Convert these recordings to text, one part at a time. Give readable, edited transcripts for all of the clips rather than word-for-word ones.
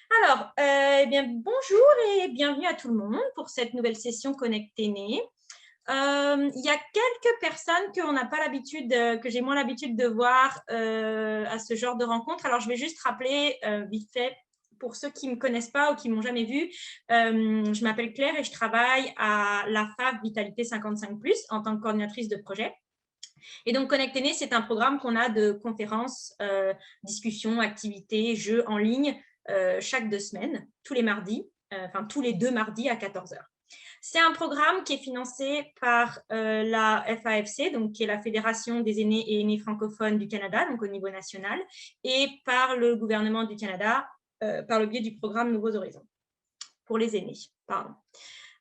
Alors, eh bien, bonjour et bienvenue à tout le monde pour cette nouvelle session Connecté Né. Il y a quelques personnes qu'on n'a pas l'habitude, que j'ai moins l'habitude de voir à ce genre de rencontre. Alors, je vais juste rappeler vite fait pour ceux qui ne me connaissent pas ou qui ne m'ont jamais vue. Je m'appelle Claire et je travaille à la FAV Vitalité 55+, en tant que coordinatrice de projet. Et donc, Connecté Né, c'est un programme qu'on a de conférences, discussions, activités, jeux en ligne chaque 2 semaines, tous les mardis, enfin tous les 2 mardis à 14 heures. C'est un programme qui est financé par la FAFC, donc qui est la Fédération des aînés et aînés francophones du Canada, donc au niveau national, et par le gouvernement du Canada par le biais du programme Nouveaux Horizons pour les aînés. Pardon.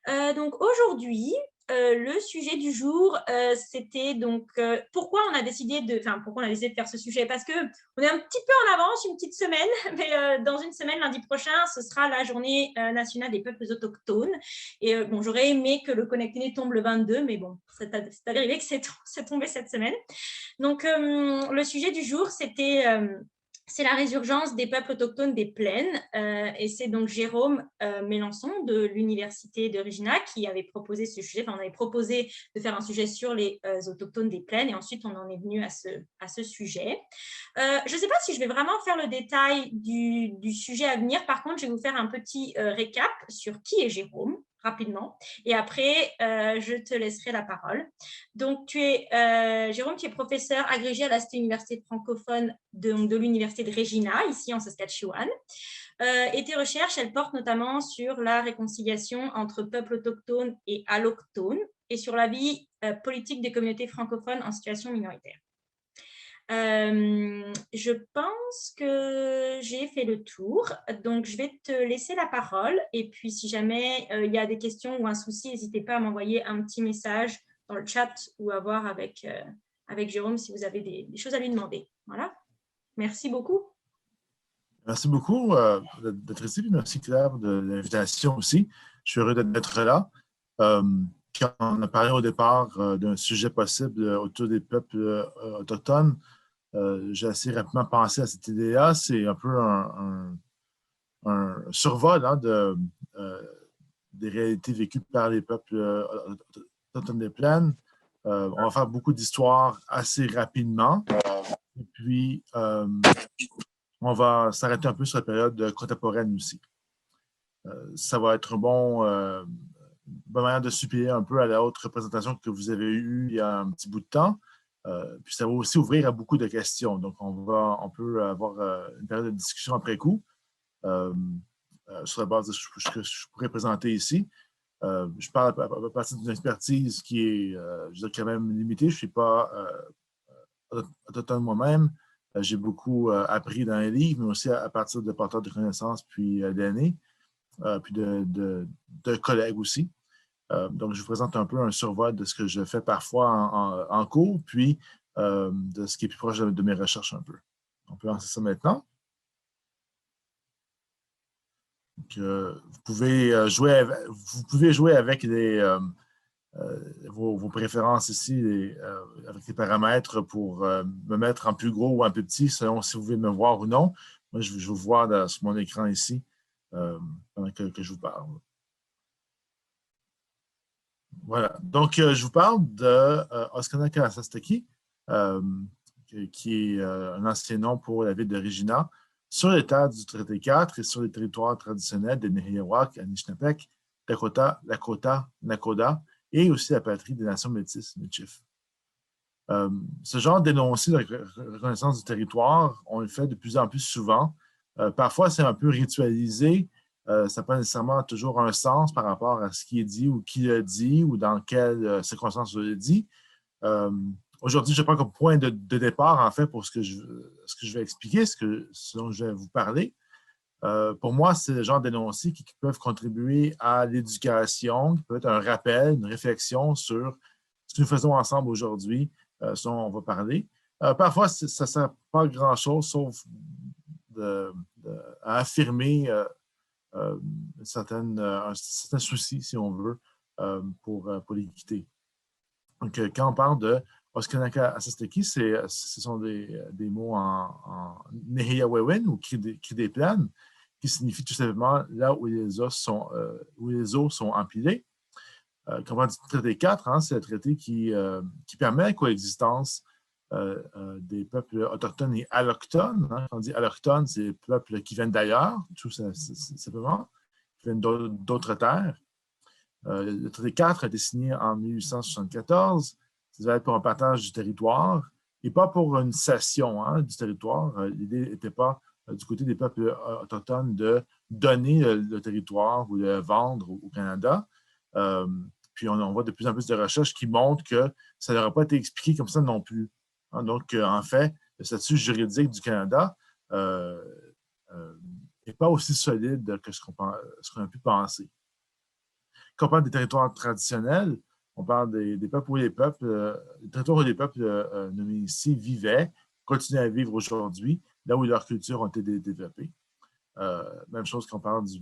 Donc aujourd'hui, le sujet du jour, c'était donc pourquoi on a décidé de faire ce sujet, parce que on est un petit peu en avance, une petite semaine, mais dans une semaine, lundi prochain, ce sera la journée nationale des peuples autochtones. Et bon, j'aurais aimé que le Connecté Né tombe le 22, mais bon, c'est arrivé que c'est tombé cette semaine. Donc le sujet du jour, c'est la résurgence des peuples autochtones des plaines. Et c'est donc Jérôme Mélenchon de l'Université de Regina qui avait proposé ce sujet. Enfin, on avait proposé de faire un sujet sur les autochtones des plaines et ensuite on en est venu à ce sujet. Je ne sais pas si je vais vraiment faire le détail du sujet à venir. Par contre, je vais vous faire un petit récap sur qui est Jérôme rapidement. Et après, je te laisserai la parole. Donc, Jérôme, tu es professeur agrégé à la Cité Université francophone de l'Université de Regina, ici en Saskatchewan. Et tes recherches, elles portent notamment sur la réconciliation entre peuples autochtones et allochtones et sur la vie politique des communautés francophones en situation minoritaire. Je pense que j'ai fait le tour, donc je vais te laisser la parole et puis si jamais il y a des questions ou un souci, n'hésitez pas à m'envoyer un petit message dans le chat ou à voir avec Jérôme si vous avez des choses à lui demander. Voilà, merci beaucoup. Merci beaucoup d'être ici. Merci Claire de l'invitation aussi. Je suis heureux d'être là. Quand on a parlé au départ d'un sujet possible autour des peuples autochtones, j'ai assez rapidement pensé à cette idée-là. C'est un peu un survol des réalités vécues par les peuples autochtones des plaines. On va faire beaucoup d'histoires assez rapidement. Et puis, on va s'arrêter un peu sur la période contemporaine aussi. Ça va être bonne manière de suppléer un peu à la haute représentation que vous avez eue il y a un petit bout de temps. Puis ça va aussi ouvrir à beaucoup de questions. Donc, on peut avoir une période de discussion après coup sur la base de ce que je pourrais présenter ici. Je parle à partir d'une expertise qui est, je dirais, quand même limitée. Je ne suis pas autochtone moi-même. J'ai beaucoup appris dans les livres, mais aussi à partir de porteurs de connaissances, puis d'années, puis de collègues aussi. Donc, je vous présente un peu un survol de ce que je fais parfois en cours, puis de ce qui est plus proche de mes recherches un peu. On peut lancer ça maintenant. Donc, vous pouvez jouer avec vos préférences ici, avec les paramètres pour me mettre en plus gros ou en plus petit, selon si vous voulez me voir ou non. Moi, je vous vois sur mon écran ici pendant que je vous parle. Voilà. Donc, je vous parle de Otskanaka Asastaki, qui est un ancien nom pour la ville de Regina, sur les terres du traité 4 et sur les territoires traditionnels de Nehiyawak, Anishinaabeg, Dakota, Lakota, Nakoda, et aussi la patrie des nations métisses, Michif. Ce genre d'énoncé de reconnaissance du territoire, on le fait de plus en plus souvent. Parfois, c'est un peu ritualisé. Ça n'a pas nécessairement toujours un sens par rapport à ce qui est dit ou qui le dit ou dans quelles circonstances on le dit. Aujourd'hui, je prends comme point de départ, en fait, pour ce que je vais expliquer, ce dont je vais vous parler. Pour moi, c'est le genre d'énoncés qui peuvent contribuer à l'éducation, qui peut être un rappel, une réflexion sur ce que nous faisons ensemble aujourd'hui, ce dont on va parler. Parfois, ça ne sert pas à grand-chose, sauf à affirmer un certain souci, si on veut, pour l'équité. Donc, quand on parle de Otskanaka Asastaki, ce sont des mots en Nehiyawewin ou cri des plaines. qui signifie tout simplement là où les eaux sont empilées. Quand on parle du traité 4, hein, c'est le traité qui permet la coexistence des peuples autochtones et allochtones. Hein. Quand on dit allochtones, c'est les peuples qui viennent d'ailleurs, tout simplement, qui viennent d'autres terres. Le traité 4 a été signé en 1874. Ça devait être pour un partage du territoire et pas pour une cession hein, du territoire. L'idée n'était pas du côté des peuples autochtones de donner le territoire ou de le vendre au Canada. Puis on voit de plus en plus de recherches qui montrent que ça n'aurait pas été expliqué comme ça non plus. Hein, donc, en fait, le statut juridique du Canada n'est pas aussi solide que ce qu'on a pu penser. Quand on parle des territoires traditionnels, on parle des peuples où les territoires où les peuples nommés ici vivaient, continuent à vivre aujourd'hui, là où leurs cultures ont été développées. Même chose quand on parle du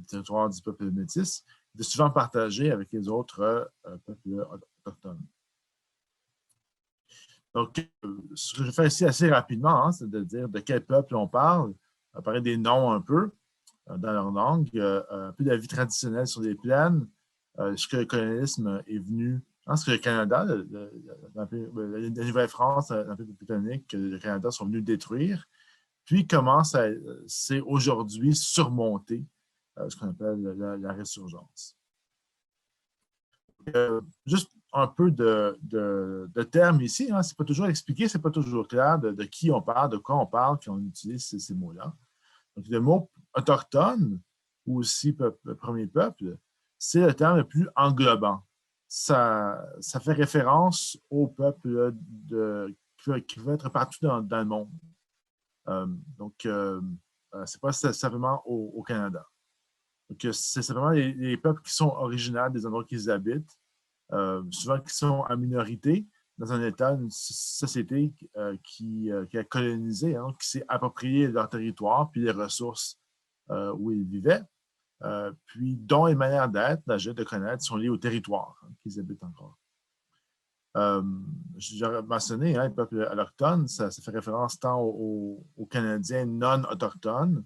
territoire du peuple métis, de souvent partagé avec les autres peuples autochtones. Donc, ce que je fais ici assez rapidement, hein, c'est de dire de quel peuple on parle, parler des noms un peu dans leur langue, un peu de la vie traditionnelle sur les plaines, ce que le colonialisme est venu, hein, ce que le Canada, la Nouvelle-France, l'Empire britannique, le Canada sont venus détruire, puis comment c'est aujourd'hui surmonté, ce qu'on appelle la résurgence. Juste un peu de termes ici, hein, c'est pas toujours expliqué, c'est pas toujours clair de qui on parle, de quoi on parle quand on utilise ces mots-là. Donc, le mot autochtone, ou aussi premier peuple, c'est le terme le plus englobant. Ça fait référence au peuple qui va être partout dans le monde. Donc, ce n'est pas simplement au Canada. Donc, c'est simplement les peuples qui sont originaires des endroits qu'ils habitent, souvent qui sont en minorité dans un État, une société qui a colonisé, hein, qui s'est approprié leur territoire puis les ressources où ils vivaient, puis dont les manières d'être, d'agir, de connaître sont liées au territoire hein, qu'ils habitent encore. J'aurais mentionné, hein, les peuples allochtones, ça fait référence tant aux Canadiens non autochtones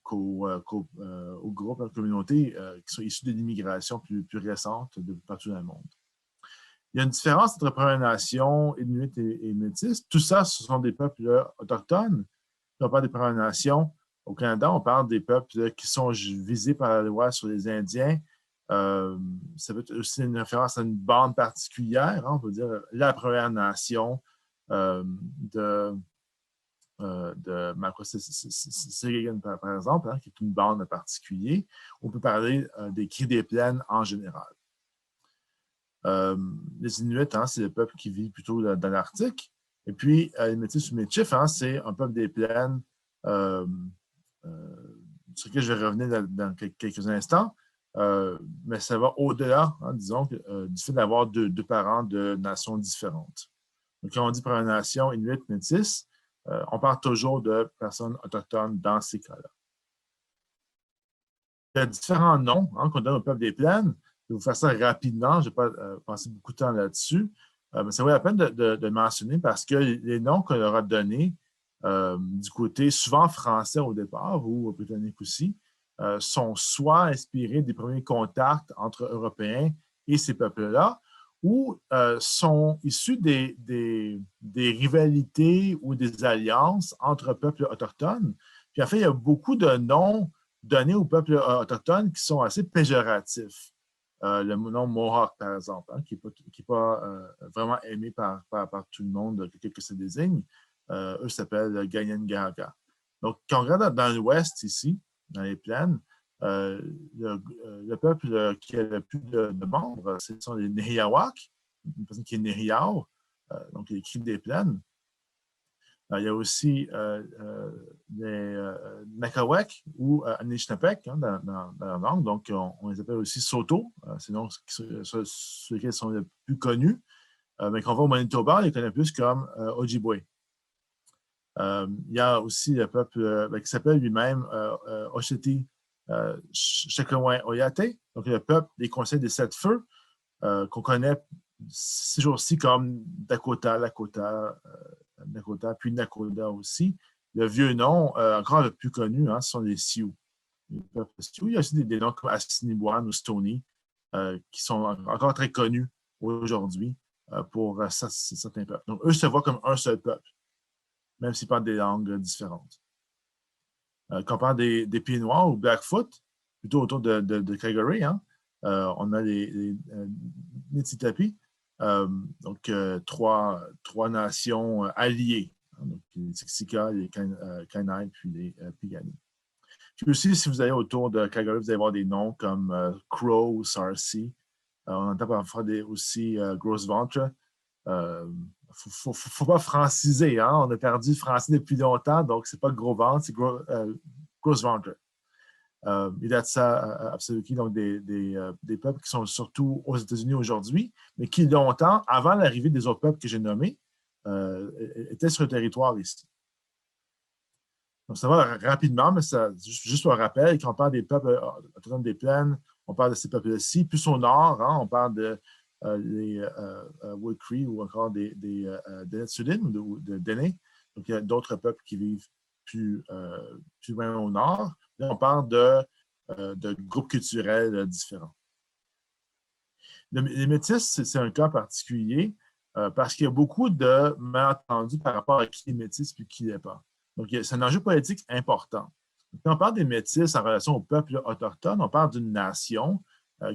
qu'aux groupes, aux communautés qui sont issus de l'immigration plus récente de partout dans le monde. Il y a une différence entre Premières Nations, Inuit et Métis. Tout ça, ce sont des peuples autochtones. Quand on parle des Premières Nations, au Canada, on parle des peuples qui sont visés par la loi sur les Indiens. Ça peut être aussi une référence à une bande particulière, hein, on peut dire la Première Nation de Maquassé-Séguin, par exemple, hein, qui est une bande particulière. On peut parler des Cris des Plaines en général. Les Inuits, hein, c'est le peuple qui vit plutôt dans l'Arctique. Et puis, les Métis ou Métis, hein, c'est un peuple des plaines sur lequel je vais revenir dans quelques instants. Mais ça va au-delà, hein, disons, du fait d'avoir deux parents de nations différentes. Donc, quand on dit Première Nation, Inuit, Métis, on parle toujours de personnes autochtones dans ces cas-là. Il y a différents noms hein, qu'on donne au peuple des plaines. Je vais vous faire ça rapidement, je n'ai pas passé beaucoup de temps là-dessus. Mais ça vaut la peine de mentionner parce que les noms qu'on leur a donnés du côté souvent français au départ ou britannique aussi, sont soit inspirés des premiers contacts entre Européens et ces peuples-là, ou sont issus des rivalités ou des alliances entre peuples autochtones. Puis en fait, il y a beaucoup de noms donnés aux peuples autochtones qui sont assez péjoratifs. Le nom Mohawk, par exemple, hein, qui n'est pas vraiment aimé par tout le monde, que ça désigne. Eux s'appellent Ganyangaga. Donc, quand on regarde dans l'ouest ici, dans les plaines, le peuple qui a le plus de membres, ce sont les Nehiyawak, une personne qui est Nehiyaw, donc les Cris des plaines. Il y a aussi les Nakawek ou Anishinaabeg hein, dans leur langue, donc on les appelle aussi Saulteaux, c'est donc ceux qui sont les plus connus, mais quand on va au Manitoba, on les connaît plus comme Ojibwe. Il y a aussi le peuple qui s'appelle lui-même Oceti Shekawin Oyate, donc le peuple des Conseils des Sept Feux, qu'on connaît ces jours-ci comme Dakota, puis Nakoda aussi, le vieux nom, encore le plus connu, ce sont les Sioux. Les peuples Sioux. Il y a aussi des noms comme Assiniboine ou Stoney qui sont encore très connus aujourd'hui pour certains peuples. Donc, eux se voient comme un seul peuple, même s'ils parlent des langues différentes. Quand on parle des Pieds Noirs ou Blackfoot, plutôt autour de Calgary, on a les Niitsitapi, donc trois nations alliées, donc les Siksika, les Kainai, puis les Piikani. Puis aussi, si vous allez autour de Calgary, vous allez voir des noms comme Crow ou Sarcee. On entend parfois aussi Gros Ventre. Faut pas franciser, on a perdu le français depuis longtemps, donc c'est pas gros ventre, c'est gros ventre. Hidatsa Absaluki, donc des peuples qui sont surtout aux États-Unis aujourd'hui, mais qui longtemps, avant l'arrivée des autres peuples que j'ai nommés, étaient sur le territoire ici. Donc ça va rapidement, mais ça, juste un rappel, quand on parle des peuples autochtones des plaines, on parle de ces peuples-ci. Plus au nord, on parle de les Wood Cree ou encore des Denetsulin ou de Dene. Donc, il y a d'autres peuples qui vivent plus loin au nord. Là, on parle de groupes culturels différents. Les Métis, c'est un cas particulier parce qu'il y a beaucoup de malentendus par rapport à qui est Métis et qui ne l'est pas. Donc, c'est un enjeu politique important. Quand on parle des Métis en relation au peuple autochtone, on parle d'une nation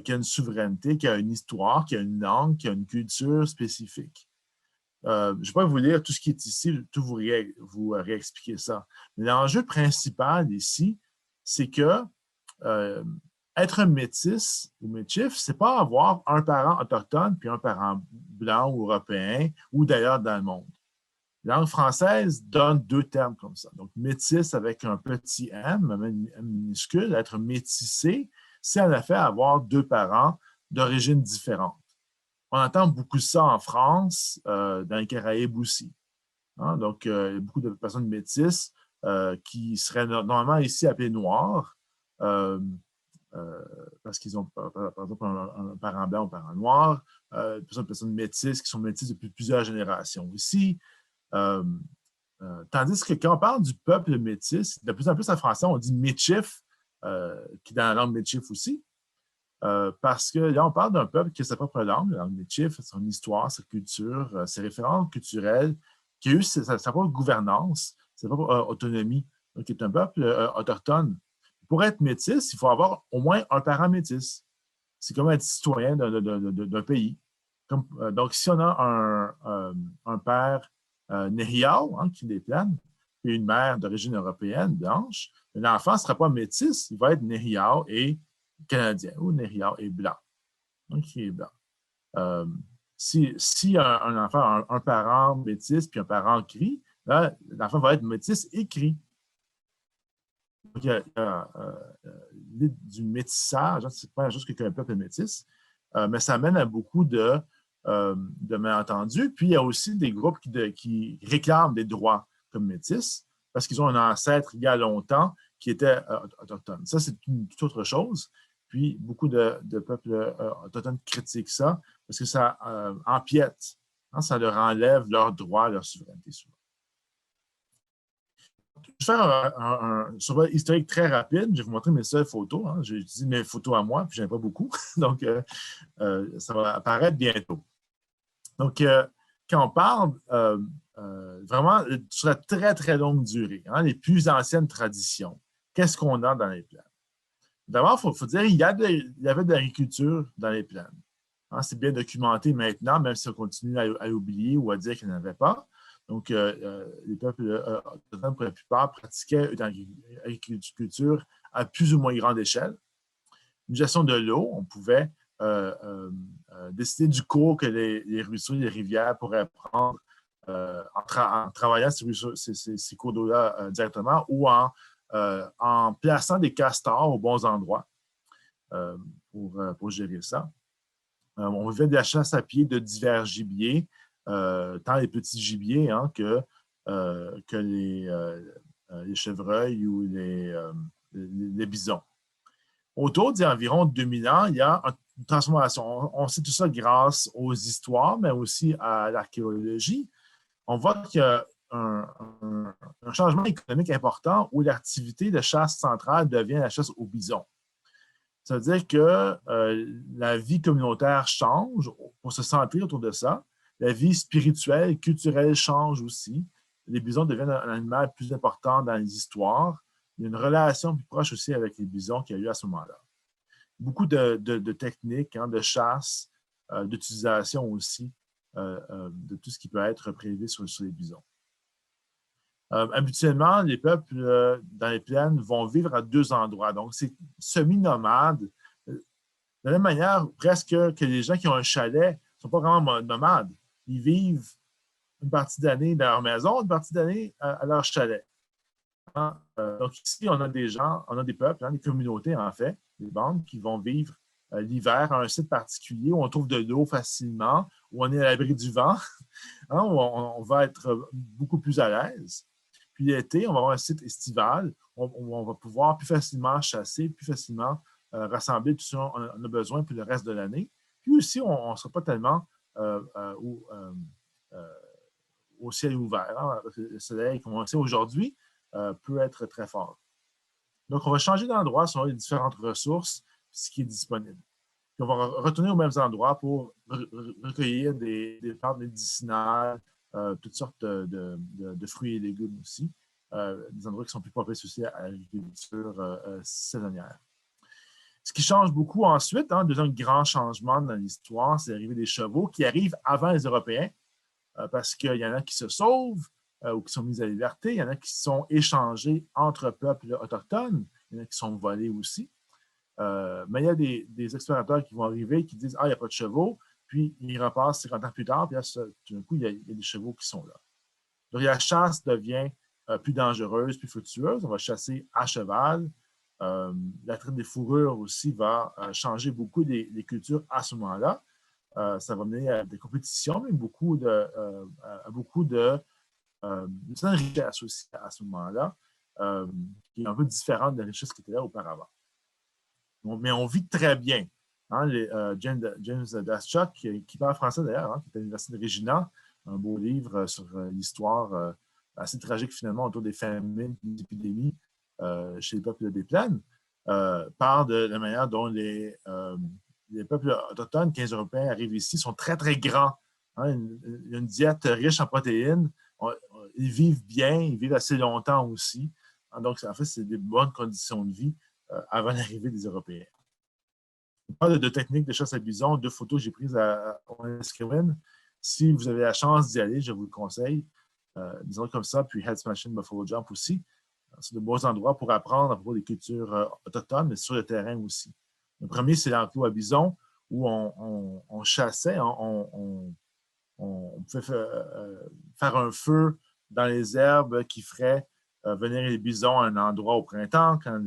qui a une souveraineté, qui a une histoire, qui a une langue, qui a une culture spécifique. Je ne vais pas vous lire tout ce qui est ici, tout vous réexpliquer ça. Mais l'enjeu principal ici, c'est que être métis ou métif, ce n'est pas avoir un parent autochtone puis un parent blanc ou européen ou d'ailleurs dans le monde. La langue française donne deux termes comme ça. Donc, métis avec un petit M, un M minuscule, être métissé, c'est en effet avoir deux parents d'origine différente. On entend beaucoup ça en France, dans les Caraïbes aussi. Donc, il y a beaucoup de personnes métisses qui seraient normalement ici appelées noirs, parce qu'ils ont, par exemple, un parent blanc ou un parent noir, des personnes métisses qui sont métisses depuis plusieurs générations. Ici, tandis que quand on parle du peuple métis, de plus en plus en français, on dit méchif, qui est dans la langue méchif aussi, parce que là, on parle d'un peuple qui a sa propre langue, la langue méchif, son histoire, sa culture, ses références culturelles, qui a eu sa propre gouvernance, sa propre autonomie, donc qui est un peuple autochtone. Pour être métis, il faut avoir au moins un parent métis. C'est comme être citoyen d'un pays. Donc, si on a un père Nehiyaw, qui les plaine, et une mère d'origine européenne, blanche, l'enfant ne sera pas métis, il va être Nehiyaw et canadien, ou Nehiyaw et blanc. Donc, il est blanc. Si un enfant a un parent métis puis un parent gris, l'enfant va être métis et gris. Donc, il y a l'idée du métissage, c'est pas juste qu'un peuple est métis, mais ça amène à beaucoup de malentendus. Puis, il y a aussi des groupes qui réclament des droits comme métis parce qu'ils ont un ancêtre il y a longtemps qui était autochtone. Ça, c'est une toute autre chose. Puis, beaucoup de peuples autochtones critiquent ça parce que ça empiète. Ça leur enlève leurs droits, leur souveraineté souvent. Je vais faire un survol historique très rapide. Je vais vous montrer mes seules photos. J'ai utilisé mes photos à moi, puis je n'en ai pas beaucoup. Donc, ça va apparaître bientôt. Donc, quand on parle vraiment sur la très, très longue durée, les plus anciennes traditions, qu'est-ce qu'on a dans les plaines? D'abord, il faut dire qu'il y avait de l'agriculture dans les plaines. C'est bien documenté maintenant, même si on continue à l'oublier ou à dire qu'il n'y en avait pas. Donc, les peuples autochtones, pour la plupart, pratiquaient une agriculture à plus ou moins grande échelle. Une gestion de l'eau, on pouvait décider du cours que les ruisseaux et les rivières pourraient prendre en travaillant ces cours d'eau-là directement ou en plaçant des castors aux bons endroits pour gérer ça. On vivait de la chasse à pied de divers gibiers, tant les petits gibiers que les chevreuils ou les bisons. Autour d'environ 2000 ans, il y a une transformation. On sait tout ça grâce aux histoires, mais aussi à l'archéologie. On voit qu'il y a un changement économique important où l'activité de chasse centrale devient la chasse au bison. Ça veut dire que la vie communautaire change pour se centrer autour de ça. La vie spirituelle, culturelle change aussi. Les bisons deviennent un animal plus important dans les histoires. Il y a une relation plus proche aussi avec les bisons qu'il y a eu à ce moment-là. Beaucoup de techniques de chasse, d'utilisation aussi de tout ce qui peut être prélevé sur les bisons. Habituellement, les peuples dans les plaines vont vivre à 2 endroits. Donc, c'est semi-nomade. De la même manière, presque que les gens qui ont un chalet ne sont pas vraiment nomades. Ils vivent une partie d'année dans leur maison, une partie d'année à leur chalet. Donc, ici, on a des gens, on a des peuples, des communautés, en fait, des bandes qui vont vivre l'hiver à un site particulier où on trouve de l'eau facilement, où on est à l'abri du vent, où on va être beaucoup plus à l'aise. Puis l'été, on va avoir un site estival où on va pouvoir plus facilement chasser, plus facilement rassembler tout ce qu'on a besoin pour le reste de l'année. Puis aussi, on ne sera pas tellement au ciel ouvert. Le soleil, comme on le sait aujourd'hui, peut être très fort. Donc, on va changer d'endroit selon les différentes ressources, ce qui est disponible. Puis on va retourner aux mêmes endroits pour recueillir des plantes médicinales, toutes sortes de fruits et légumes aussi, des endroits qui sont plus propices aussi à l'agriculture saisonnière. Ce qui change beaucoup ensuite, deuxième grand changement dans l'histoire, c'est l'arrivée des chevaux qui arrivent avant les Européens, parce qu'il y en a qui se sauvent ou qui sont mis à la liberté, il y en a qui sont échangés entre peuples autochtones, il y en a qui sont volés aussi. Mais il y a des explorateurs qui vont arriver qui disent « Ah, il n'y a pas de chevaux », puis ils repassent 50 ans plus tard, puis là, tout d'un coup, il y a des chevaux qui sont là. Donc, la chasse devient plus dangereuse, plus fructueuse. On va chasser à cheval. La traite des fourrures aussi va changer beaucoup les cultures à ce moment-là. Ça va mener à des compétitions, mais à beaucoup de richesse aussi à ce moment-là, qui est un peu différente de la richesse qui était là auparavant. Mais on vit très bien. James Daschuk, qui parle français d'ailleurs, qui est à l'Université de Regina, un beau livre sur l'histoire assez tragique finalement autour des famines et des épidémies chez les peuples des plaines, parle de la manière dont les peuples autochtones, 15 Européens, arrivent ici, sont très, très grands. Il y a une diète riche en protéines. Ils vivent bien, ils vivent assez longtemps aussi. Donc, en fait, c'est des bonnes conditions de vie avant l'arrivée des Européens. On parle de techniques de chasse à bison, 2 photos que j'ai prises à Owenskerwin. Si vous avez la chance d'y aller, je vous le conseille. Disons comme ça, puis Head Smashing Buffalo Jump aussi. C'est de beaux endroits pour apprendre à propos des cultures autochtones, mais sur le terrain aussi. Le premier, c'est l'enclos à bison, où on chassait, on pouvait faire un feu dans les herbes qui ferait venir les bisons à un endroit au printemps, quand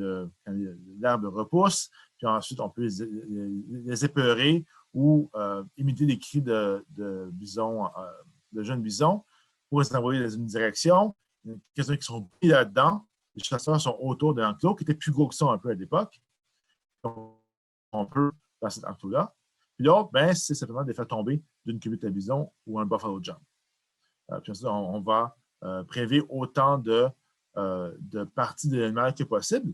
l'herbe repousse. Puis ensuite, on peut les épeurer ou imiter les cris de bisons, de jeunes bisons, pour les envoyer dans une direction. Il y a quelques-uns qui sont pris là-dedans. Les chasseurs sont autour de l'enclos, qui était plus gros que ça un peu à l'époque. On peut dans cet enclos-là. Puis l'autre, c'est simplement de les faire tomber d'une cuvette à bison ou un buffalo jump. Puis ensuite, on va prélever autant de parties de l'animal que possible.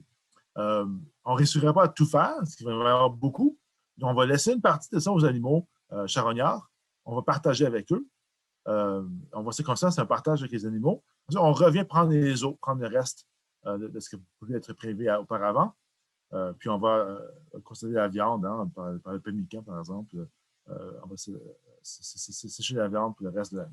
On ne réussirait pas à tout faire, parce qu'il va y en avoir beaucoup. Donc, on va laisser une partie de ça aux animaux charognards. On va partager avec eux. On va se comme ça, c'est un partage avec les animaux. Ensuite, on revient prendre les os, prendre le reste de ce qui pouvait être prélevé auparavant. Puis on va constater la viande, par le pemmican, par exemple. On va sécher la viande pour le reste de l'année.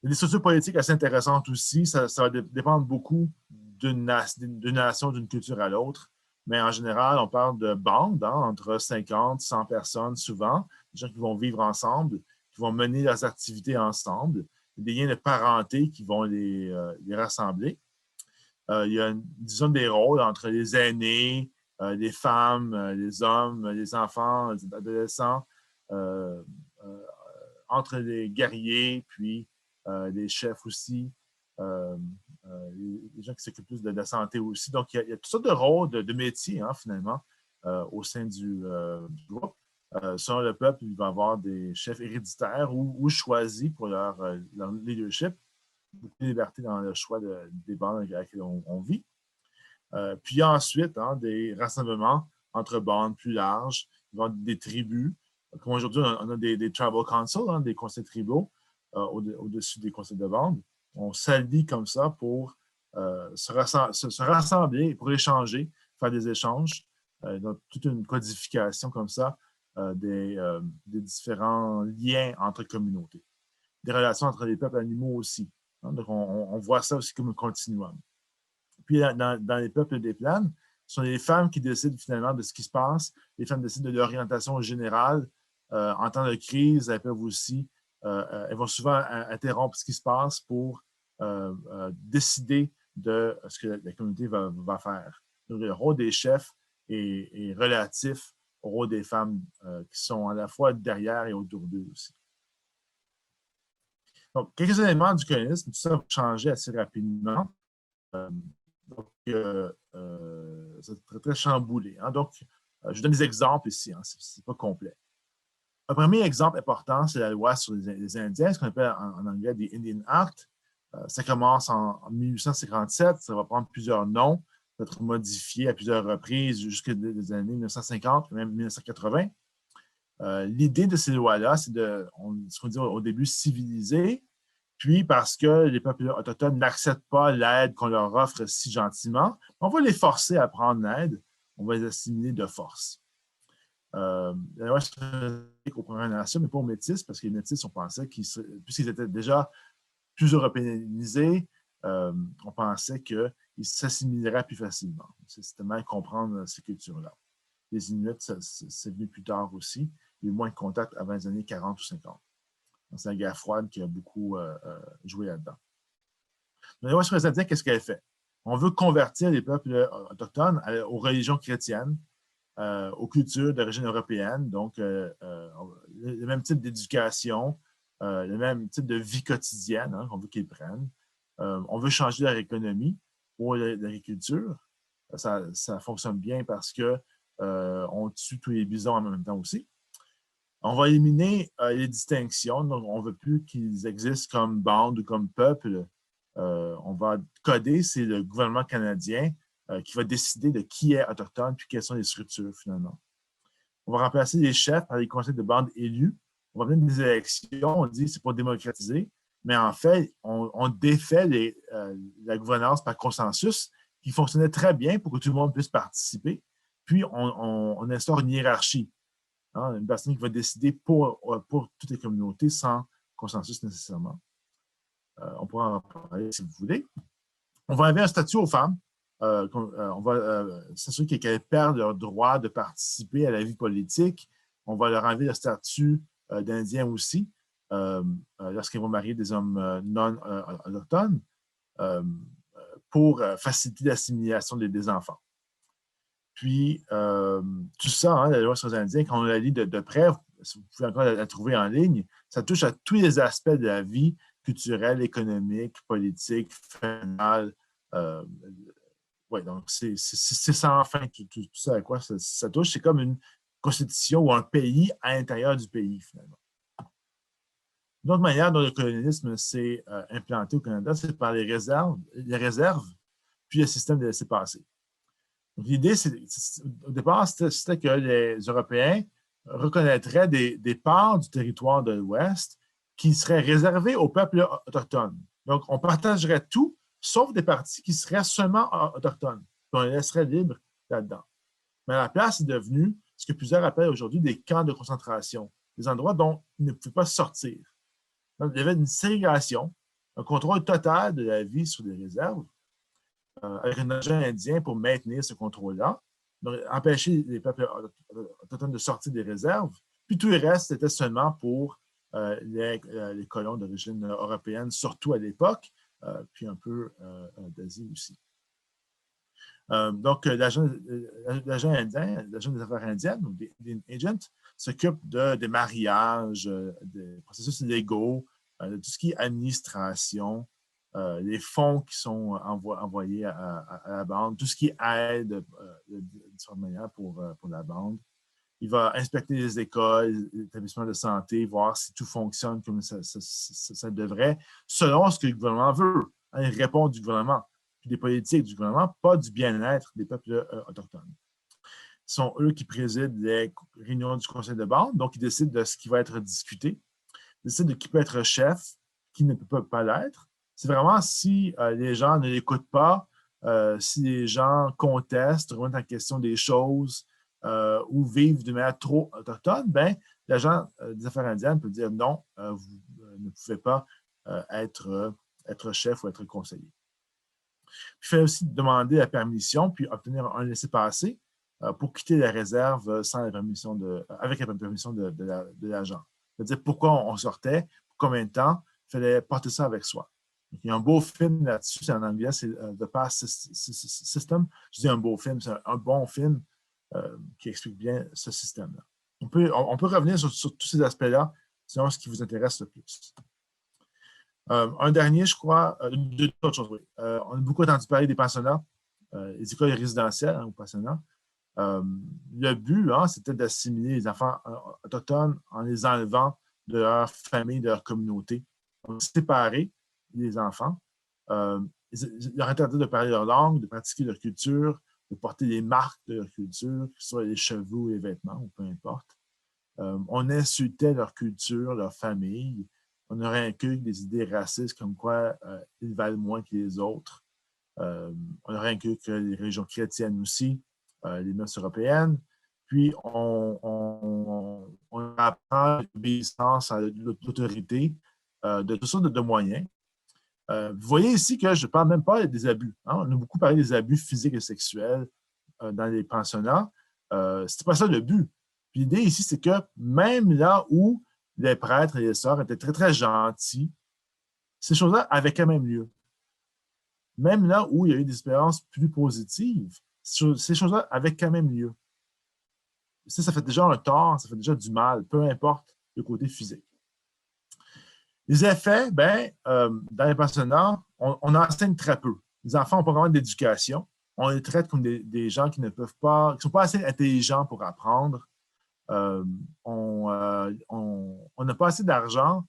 Il y a des structures politiques assez intéressantes aussi. Ça va dépendre beaucoup d'une nation, d'une culture à l'autre. Mais en général, on parle de bandes, entre 50, 100 personnes souvent, des gens qui vont vivre ensemble, qui vont mener leurs activités ensemble, des liens de parenté qui vont les rassembler. Il y a, disons, des rôles entre les aînés, les femmes, les hommes, les enfants, les adolescents, entre les guerriers, puis les chefs aussi, les gens qui s'occupent plus de la santé aussi. Donc, il y a toutes sortes de rôles, de métiers, finalement, au sein du groupe. Selon le peuple, il va y avoir des chefs héréditaires ou choisis pour leur leadership. beaucoup de liberté dans le choix des bandes avec lesquelles on vit. Puis ensuite, des rassemblements entre bandes plus larges, des tribus. Comme aujourd'hui, on a des tribal councils, des conseils tribaux au-dessus des conseils de bande. On s'allie comme ça pour se rassembler, pour échanger, faire des échanges. Donc, toute une codification comme ça des différents liens entre communautés. Des relations entre les peuples animaux aussi. Donc, on voit ça aussi comme un continuum. Puis, dans les peuples des plaines, ce sont les femmes qui décident finalement de ce qui se passe. Les femmes décident de l'orientation générale. En temps de crise, elles peuvent aussi, elles vont souvent interrompre ce qui se passe pour décider de ce que la communauté va faire. Donc, le rôle des chefs est relatif au rôle des femmes qui sont à la fois derrière et autour d'eux aussi. Donc, quelques éléments du colonisme, tout ça va changer assez rapidement. Donc, c'est très, très chamboulé. Donc, je vous donne des exemples ici, ce n'est pas complet. Un premier exemple important, c'est la loi sur les Indiens, ce qu'on appelle en anglais des Indian Act. Ça commence en 1857, ça va prendre plusieurs noms, ça va être modifié à plusieurs reprises jusqu'aux années 1950, même 1980. L'idée de ces lois-là, c'est ce qu'on dit au début, civiliser, puis parce que les peuples autochtones n'acceptent pas l'aide qu'on leur offre si gentiment, on va les forcer à prendre l'aide, on va les assimiler de force. La loi aux Premières Nations, mais pas aux Métis, parce que les Métis, on pensait puisqu'ils étaient déjà plus européanisés, on pensait qu'ils s'assimileraient plus facilement. C'était mal comprendre ces cultures-là. Les Inuits, c'est venu plus tard aussi. Il y a eu moins de contacts avant les années 40 ou 50. C'est la guerre froide qui a beaucoup joué là-dedans. La loi sur les Indiens, qu'est-ce qu'elle fait? On veut convertir les peuples autochtones aux religions chrétiennes, aux cultures d'origine européenne, donc le même type d'éducation, le même type de vie quotidienne qu'on veut qu'ils prennent. On veut changer leur économie pour l'agriculture. Ça fonctionne bien parce qu'on tue tous les bisons en même temps aussi. On va éliminer les distinctions, donc on ne veut plus qu'ils existent comme bande ou comme peuple. On va coder, c'est le gouvernement canadien qui va décider de qui est autochtone puis quelles sont les structures finalement. On va remplacer les chefs par des conseils de bande élus. On va venir des élections, on dit que c'est pour démocratiser, mais en fait, on défait la gouvernance par consensus qui fonctionnait très bien pour que tout le monde puisse participer. Puis, on instaure une hiérarchie. Une personne qui va décider pour toutes les communautés sans consensus nécessairement. On pourra en parler si vous voulez. On va enlever un statut aux femmes. On va s'assurer qu'elles perdent leur droit de participer à la vie politique. On va leur enlever le statut d'Indien aussi, lorsqu'elles vont marier des hommes non autochtones, pour faciliter l'assimilation des enfants. Puis, tout ça, la loi sur les Indiens, quand on la lit de près, vous pouvez encore la trouver en ligne, ça touche à tous les aspects de la vie culturelle, économique, politique, fédérale. Donc, c'est sans fin tout ça à quoi ça touche. C'est comme une constitution ou un pays à l'intérieur du pays, finalement. Une autre manière dont le colonialisme s'est implanté au Canada, c'est par les réserves, puis le système de laissez-passer. Donc, l'idée, au départ, c'était que les Européens reconnaîtraient des parts du territoire de l'Ouest qui seraient réservées aux peuples autochtones. Donc, on partagerait tout, sauf des parties qui seraient seulement autochtones. Puis on les laisserait libres là-dedans. Mais à la place, c'est devenu ce que plusieurs appellent aujourd'hui des camps de concentration, des endroits dont ils ne pouvaient pas sortir. Donc, il y avait une ségrégation, un contrôle total de la vie sur les réserves, avec un agent indien pour maintenir ce contrôle-là, donc empêcher les peuples autochtones de sortir des réserves. Puis tout le reste, c'était seulement pour les colons d'origine européenne, surtout à l'époque, puis un peu d'Asie aussi. Donc, l'agent indien, l'agent des affaires indiennes, ou l'Indian Agent, s'occupe des mariages, des processus légaux, de tout ce qui est administration, les fonds qui sont envoyés à la bande, tout ce qui aide de différentes manières pour la bande. il va inspecter les écoles, les établissements de santé, voir si tout fonctionne comme ça devrait, selon ce que le gouvernement veut. Il répond du gouvernement, puis des politiques du gouvernement, pas du bien-être des peuples autochtones. Ce sont eux qui président les réunions du conseil de bande, donc ils décident de ce qui va être discuté, ils décident de qui peut être chef, qui ne peut pas l'être. C'est vraiment si les gens ne l'écoutent pas, si les gens contestent, remettent en question des choses ou vivent de manière trop autochtone, ben, l'agent des affaires indiennes peut dire non, vous ne pouvez pas être chef ou être conseiller. Il fait aussi demander la permission puis obtenir un laissez-passer pour quitter la réserve sans la permission avec la permission de l'agent. C'est-à-dire pourquoi on sortait, pour combien de temps, il fallait porter ça avec soi. Donc, il y a un beau film là-dessus, c'est en anglais, c'est The Pass System. Je dis un beau film, c'est un bon film qui explique bien ce système-là. On peut revenir sur tous ces aspects-là, selon ce qui vous intéresse le plus. Un dernier, je crois, deux autres choses. Oui. On a beaucoup entendu parler des pensionnats, les écoles résidentielles aux pensionnats. Le but, c'était d'assimiler les enfants autochtones en les enlevant de leur famille, de leur communauté. On séparer les enfants. Ils leur interdit de parler leur langue, de pratiquer leur culture, de porter les marques de leur culture, que ce soit les cheveux ou les vêtements, ou peu importe. On insultait leur culture, leur famille. On aurait inculqué des idées racistes comme quoi ils valent moins que les autres. On aurait inculqué les religions chrétiennes aussi, les mœurs européennes. Puis, on apprend l'obéissance à l'autorité de toutes sortes de moyens. Vous voyez ici que je ne parle même pas des abus. On a beaucoup parlé des abus physiques et sexuels dans les pensionnats. Ce n'était pas ça le but. Puis l'idée ici, c'est que même là où les prêtres et les sœurs étaient très, très gentils, ces choses-là avaient quand même lieu. Même là où il y a eu des expériences plus positives, ces choses-là avaient quand même lieu. Ça fait déjà un tort, ça fait déjà du mal, peu importe le côté physique. Les effets, dans les pensionnats, on enseigne très peu. Les enfants n'ont pas vraiment d'éducation. On les traite comme des gens qui ne peuvent pas, qui ne sont pas assez intelligents pour apprendre. On n'a pas assez d'argent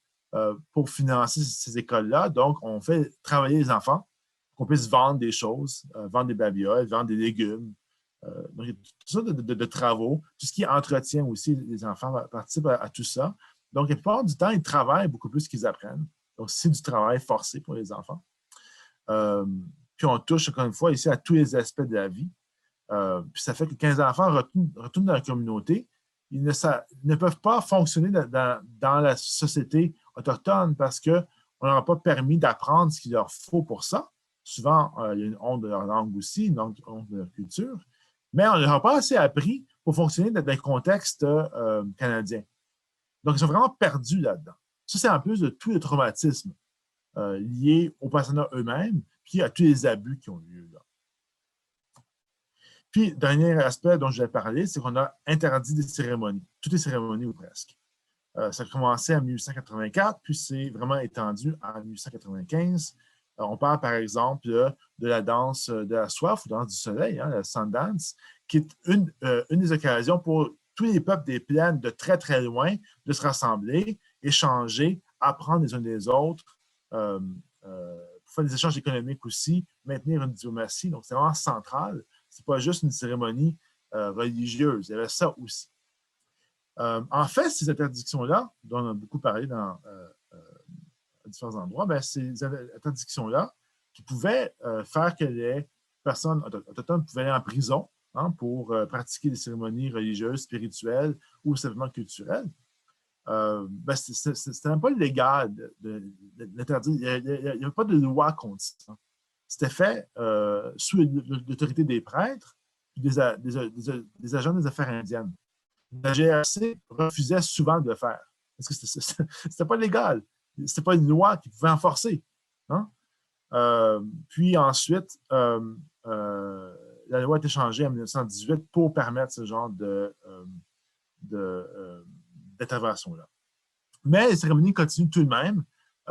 pour financer ces écoles-là, donc on fait travailler les enfants, qu'on puisse vendre des choses, vendre des babioles, vendre des légumes. Donc, il y a toutes sortes de travaux. Tout ce qui entretient aussi les enfants participent à tout ça. Donc, la plupart du temps, ils travaillent beaucoup plus qu'ils apprennent. Donc, c'est du travail forcé pour les enfants. Puis, on touche, encore une fois, ici à tous les aspects de la vie. Puis, ça fait que quand les enfants retournent dans la communauté, ils ne peuvent pas fonctionner dans la société autochtone parce qu'on ne leur a pas permis d'apprendre ce qu'il leur faut pour ça. Souvent, il y a une honte de leur langue aussi, une honte de leur culture. Mais on ne leur a pas assez appris pour fonctionner dans un contexte canadien. Donc, ils sont vraiment perdus là-dedans. Ça, c'est en plus de tous les traumatismes liés aux pensionnats eux-mêmes, puis à tous les abus qui ont lieu là. Puis, dernier aspect dont je vais parler, c'est qu'on a interdit des cérémonies, toutes les cérémonies ou presque. Ça a commencé en 1884, puis c'est vraiment étendu en 1895. On parle, par exemple, de la danse de la soif ou danse du soleil, la Sundance, qui est une des occasions pour tous les peuples des plaines de très, très loin de se rassembler, échanger, apprendre les uns des autres, pour faire des échanges économiques aussi, maintenir une diplomatie. Donc, c'est vraiment central. Ce n'est pas juste une cérémonie religieuse. Il y avait ça aussi. En fait, ces interdictions-là, dont on a beaucoup parlé dans à différents endroits, ces interdictions-là qui pouvaient faire que les personnes autochtones pouvaient aller en prison pour pratiquer des cérémonies religieuses, spirituelles ou simplement culturelles. C'était même pas légal d'interdire. Il n'y avait pas de loi contre ça. C'était fait sous l'autorité des prêtres et des agents des affaires indiennes. La GRC refusait souvent de le faire parce que c'était pas légal. C'était pas une loi qui pouvait en forcer. Puis ensuite, la loi a été changée en 1918 pour permettre ce genre d'intervention-là. Mais les cérémonies continuent tout de même.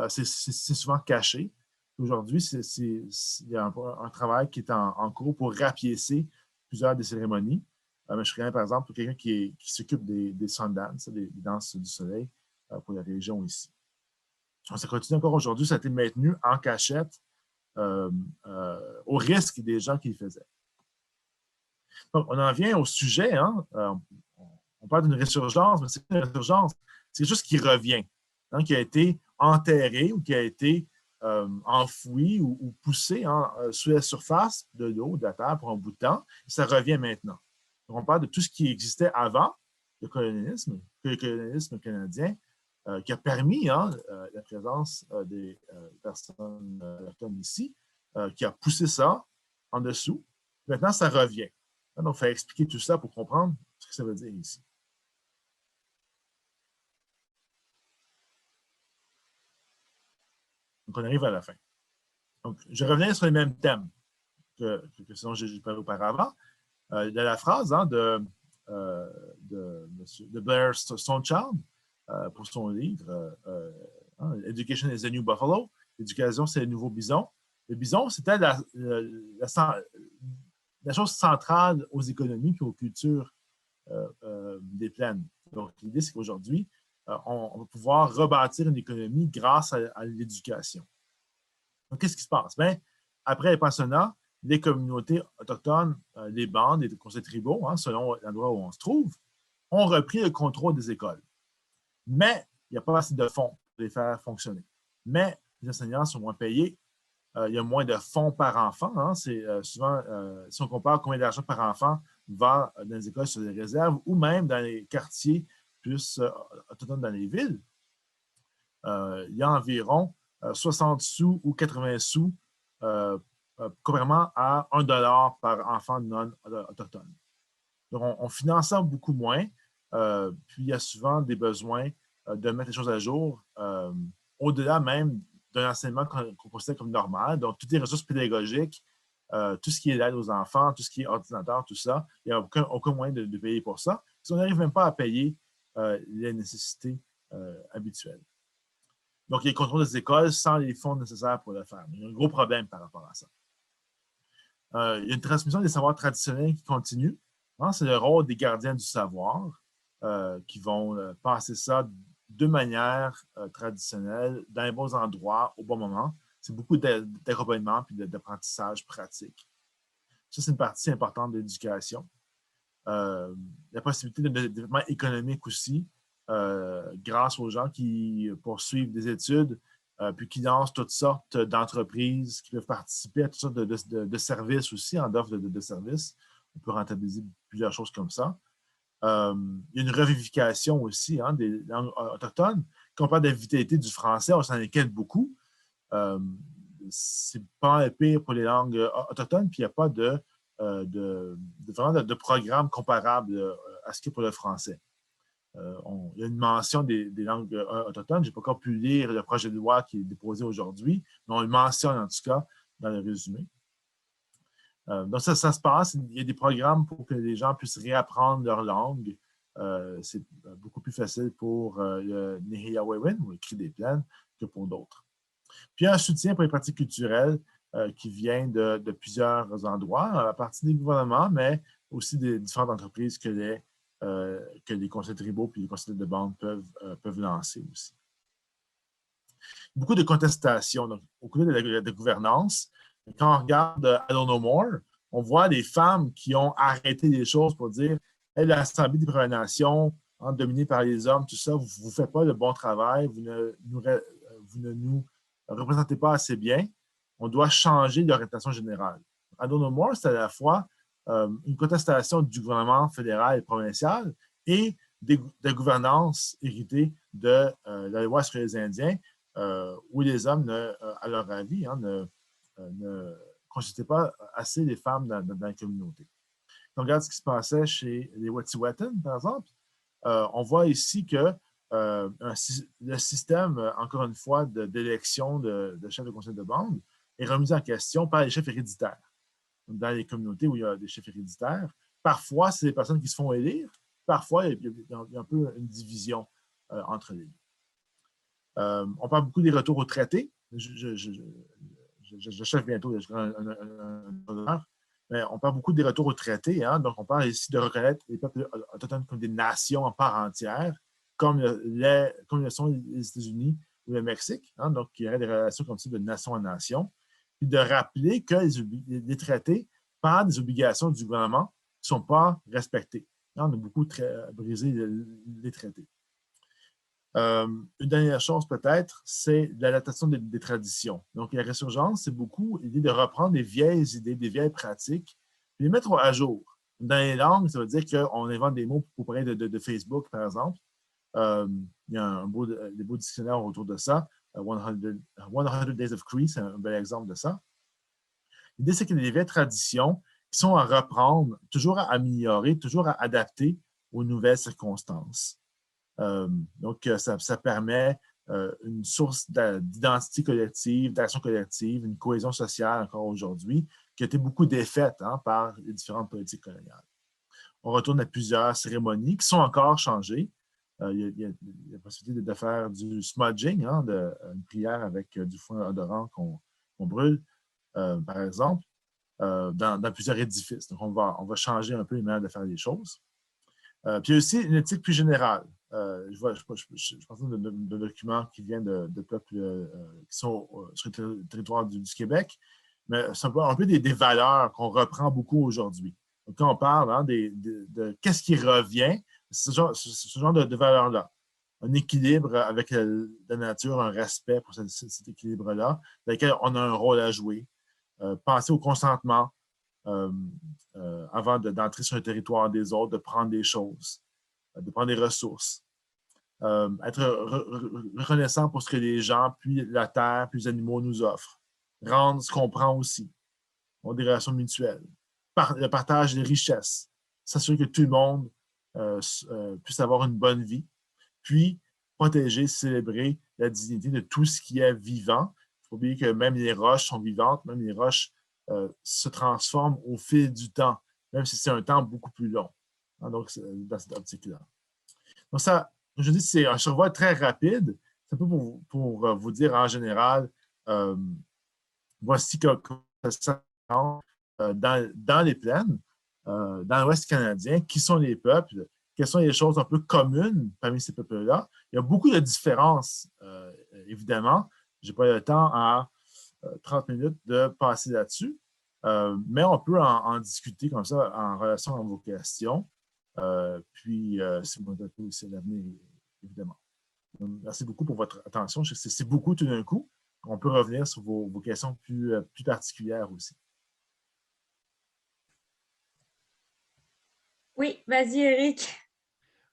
C'est souvent caché. Aujourd'hui, il y a un travail qui est en cours pour rapiécer plusieurs des cérémonies. Mais je connais, par exemple, quelqu'un qui s'occupe des Sundance, des danses du soleil pour la région ici. Ça continue encore aujourd'hui, ça a été maintenu en cachette au risque des gens qui le faisaient. Donc, on en vient au sujet. Hein? On parle d'une résurgence, mais c'est une résurgence. C'est juste qui revient, hein, qui a été enterré ou qui a été enfoui ou poussé sous la surface de l'eau, de la terre pour un bout de temps. Et ça revient maintenant. Donc, on parle de tout ce qui existait avant le colonialisme canadien, qui a permis la présence des personnes autochtones ici, qui a poussé ça en dessous. Maintenant, ça revient. Donc, il faut expliquer tout ça pour comprendre ce que ça veut dire ici. Donc, on arrive à la fin. Donc, je reviens sur les mêmes thèmes que ce dont j'ai parlé auparavant. Il y a la phrase de Blair Stonechild pour son livre Education is the New Buffalo. L'éducation, c'est le nouveau bison. Le bison, c'était la chose centrale aux économies et aux cultures des plaines. Donc, l'idée, c'est qu'aujourd'hui, on va pouvoir rebâtir une économie grâce à l'éducation. Donc, qu'est-ce qui se passe? Bien, après les pensionnats, les communautés autochtones, les bandes, les conseils tribaux, selon l'endroit où on se trouve, ont repris le contrôle des écoles. Mais il n'y a pas assez de fonds pour les faire fonctionner. Mais les enseignants sont moins payés. Il y a moins de fonds par enfant. C'est souvent, si on compare combien d'argent par enfant va dans les écoles sur les réserves ou même dans les quartiers plus autochtones dans les villes, il y a environ 60 sous ou 80 sous comparément à 1 $ par enfant non autochtone. Donc, on finance ça beaucoup moins. Puis, il y a souvent des besoins de mettre les choses à jour au-delà même d'un enseignement qu'on considère comme normal. Donc, toutes les ressources pédagogiques, tout ce qui est l'aide aux enfants, tout ce qui est ordinateur, tout ça, il n'y a aucun moyen de payer pour ça. Si on n'arrive même pas à payer les nécessités habituelles. Donc, il y a le contrôle des écoles sans les fonds nécessaires pour le faire. Il y a un gros problème par rapport à ça. Il y a une transmission des savoirs traditionnels qui continue. C'est le rôle des gardiens du savoir qui vont passer ça de manière traditionnelle, dans les bons endroits, au bon moment. C'est beaucoup d'accompagnement et d'apprentissage pratique. Ça, c'est une partie importante de l'éducation. La possibilité de développement économique aussi, grâce aux gens qui poursuivent des études, puis qui lancent toutes sortes d'entreprises qui peuvent participer à toutes sortes de services aussi, d'offres de services. On peut rentabiliser plusieurs choses comme ça. Il y a une revivification aussi des langues autochtones. Quand on parle de la vitalité du français, on s'en inquiète beaucoup. C'est pas pire pour les langues autochtones, puis il n'y a pas vraiment de programme comparable à ce qu'il y a pour le français. Il y a une mention des langues autochtones. Je n'ai pas encore pu lire le projet de loi qui est déposé aujourd'hui, mais on le mentionne en tout cas dans le résumé. Donc, ça se passe. Il y a des programmes pour que les gens puissent réapprendre leur langue. C'est beaucoup plus facile pour le Nehiyawewen, ou le cri des plaines, que pour d'autres. Puis, il y a un soutien pour les pratiques culturelles qui vient de plusieurs endroits, à partir des gouvernements, mais aussi des différentes entreprises que les conseils tribaux et les conseils de bande peuvent lancer aussi. Beaucoup de contestations donc, au côté de la gouvernance. Quand on regarde I Don't Know More, on voit des femmes qui ont arrêté des choses pour dire hey, l'Assemblée des Premières Nations, dominée par les hommes, tout ça, vous ne faites pas le bon travail, vous ne nous représentez pas assez bien. On doit changer d'orientation générale. I Don't Know More, c'est à la fois une contestation du gouvernement fédéral et provincial et de gouvernance héritée de la loi sur les Indiens, où les hommes, à leur avis, ne consultaient pas assez les femmes dans la communauté. On regarde ce qui se passait chez les Wet'suwet'en, par exemple. On voit ici que le système, encore une fois, d'élection de chefs de conseil de bande est remis en question par les chefs héréditaires. Dans les communautés où il y a des chefs héréditaires, parfois, c'est des personnes qui se font élire. Parfois, il y a un peu une division entre les deux. On parle beaucoup des retours au traité. J'achève bientôt, je mais on parle beaucoup des retours au traité. Hein, donc, on parle ici de reconnaître les peuples autochtones comme des nations en part entière, comme le sont les États-Unis ou le Mexique. Hein, donc, il y aurait des relations comme ça de nation à nation. Puis de rappeler que les traités parlent des obligations du gouvernement qui ne sont pas respectées. Hein, on a beaucoup brisé les traités. Une dernière chose peut-être, c'est l'adaptation des traditions. Donc, la résurgence, c'est beaucoup l'idée de reprendre des vieilles idées, des vieilles pratiques, puis les mettre à jour. Dans les langues, ça veut dire qu'on invente des mots pour parler de Facebook, par exemple. Il y a des beaux dictionnaires autour de ça. 100 Days of Cree, c'est un bel exemple de ça. L'idée, c'est qu'il y a des vieilles traditions qui sont à reprendre, toujours à améliorer, toujours à adapter aux nouvelles circonstances. Donc, ça permet une source d'identité collective, d'action collective, une cohésion sociale encore aujourd'hui, qui a été beaucoup défaite par les différentes politiques coloniales. On retourne à plusieurs cérémonies qui sont encore changées. Il y a la possibilité de faire du smudging, une prière avec du foin odorant qu'on brûle, par exemple, dans plusieurs édifices. Donc, on va changer un peu les manières de faire les choses. Puis il y a aussi une éthique plus générale. Je pense de documents qui viennent de peuples qui sont sur le territoire du Québec, mais c'est un peu des valeurs qu'on reprend beaucoup aujourd'hui. Donc, quand on parle de qu'est-ce qui revient, c'est ce genre de valeurs-là. Un équilibre avec la nature, un respect pour cet équilibre-là, dans lequel on a un rôle à jouer. Penser au consentement avant d'entrer sur le territoire des autres, de prendre des choses, de prendre des ressources. Être reconnaissant pour ce que les gens, puis la terre, puis les animaux nous offrent. Rendre ce qu'on prend aussi. Des relations mutuelles. Le partage des richesses. S'assurer que tout le monde puisse avoir une bonne vie. Puis, protéger, célébrer la dignité de tout ce qui est vivant. Il ne faut pas oublier que même les roches sont vivantes, même les roches se transforment au fil du temps, même si c'est un temps beaucoup plus long. Hein, donc, dans cette optique-là. Donc, ça, je dis, c'est un survol très rapide. C'est un peu pour vous dire en général, voici comment ça se sent dans les plaines, dans l'Ouest canadien, qui sont les peuples, quelles sont les choses un peu communes parmi ces peuples-là. Il y a beaucoup de différences, évidemment. Je n'ai pas le temps à 30 minutes de passer là-dessus, mais on peut en discuter comme ça en relation avec vos questions. Puis, si vous m'avez aussi l'avenir, évidemment. Donc, merci beaucoup pour votre attention. C'est beaucoup tout d'un coup. On peut revenir sur vos questions plus particulières aussi. Oui, vas-y, Eric.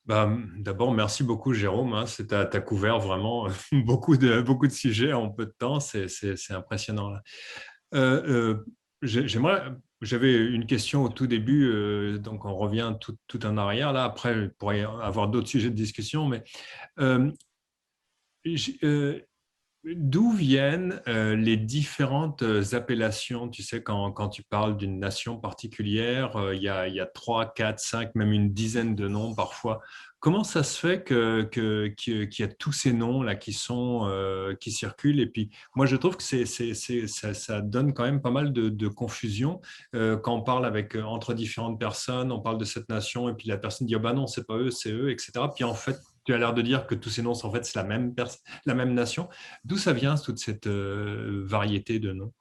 D'abord, merci beaucoup, Jérôme. Hein, tu as couvert vraiment beaucoup de sujets en peu de temps. C'est impressionnant. Là. J'avais une question au tout début, donc on revient tout en arrière. Là, après, il pourrait y avoir d'autres sujets de discussion, mais d'où viennent les différentes appellations? Tu sais, quand tu parles d'une nation particulière, il y a 3, 4, 5, même une dizaine de noms parfois. Comment ça se fait qu'il y a tous ces noms-là qui circulent? Et puis, moi, je trouve que ça donne quand même pas mal de confusion quand on parle entre différentes personnes, on parle de cette nation, et puis la personne dit, oh, bah non, c'est pas eux, c'est eux, etc. Puis en fait, tu as l'air de dire que tous ces noms, en fait, c'est la même nation. D'où ça vient, toute cette variété de noms?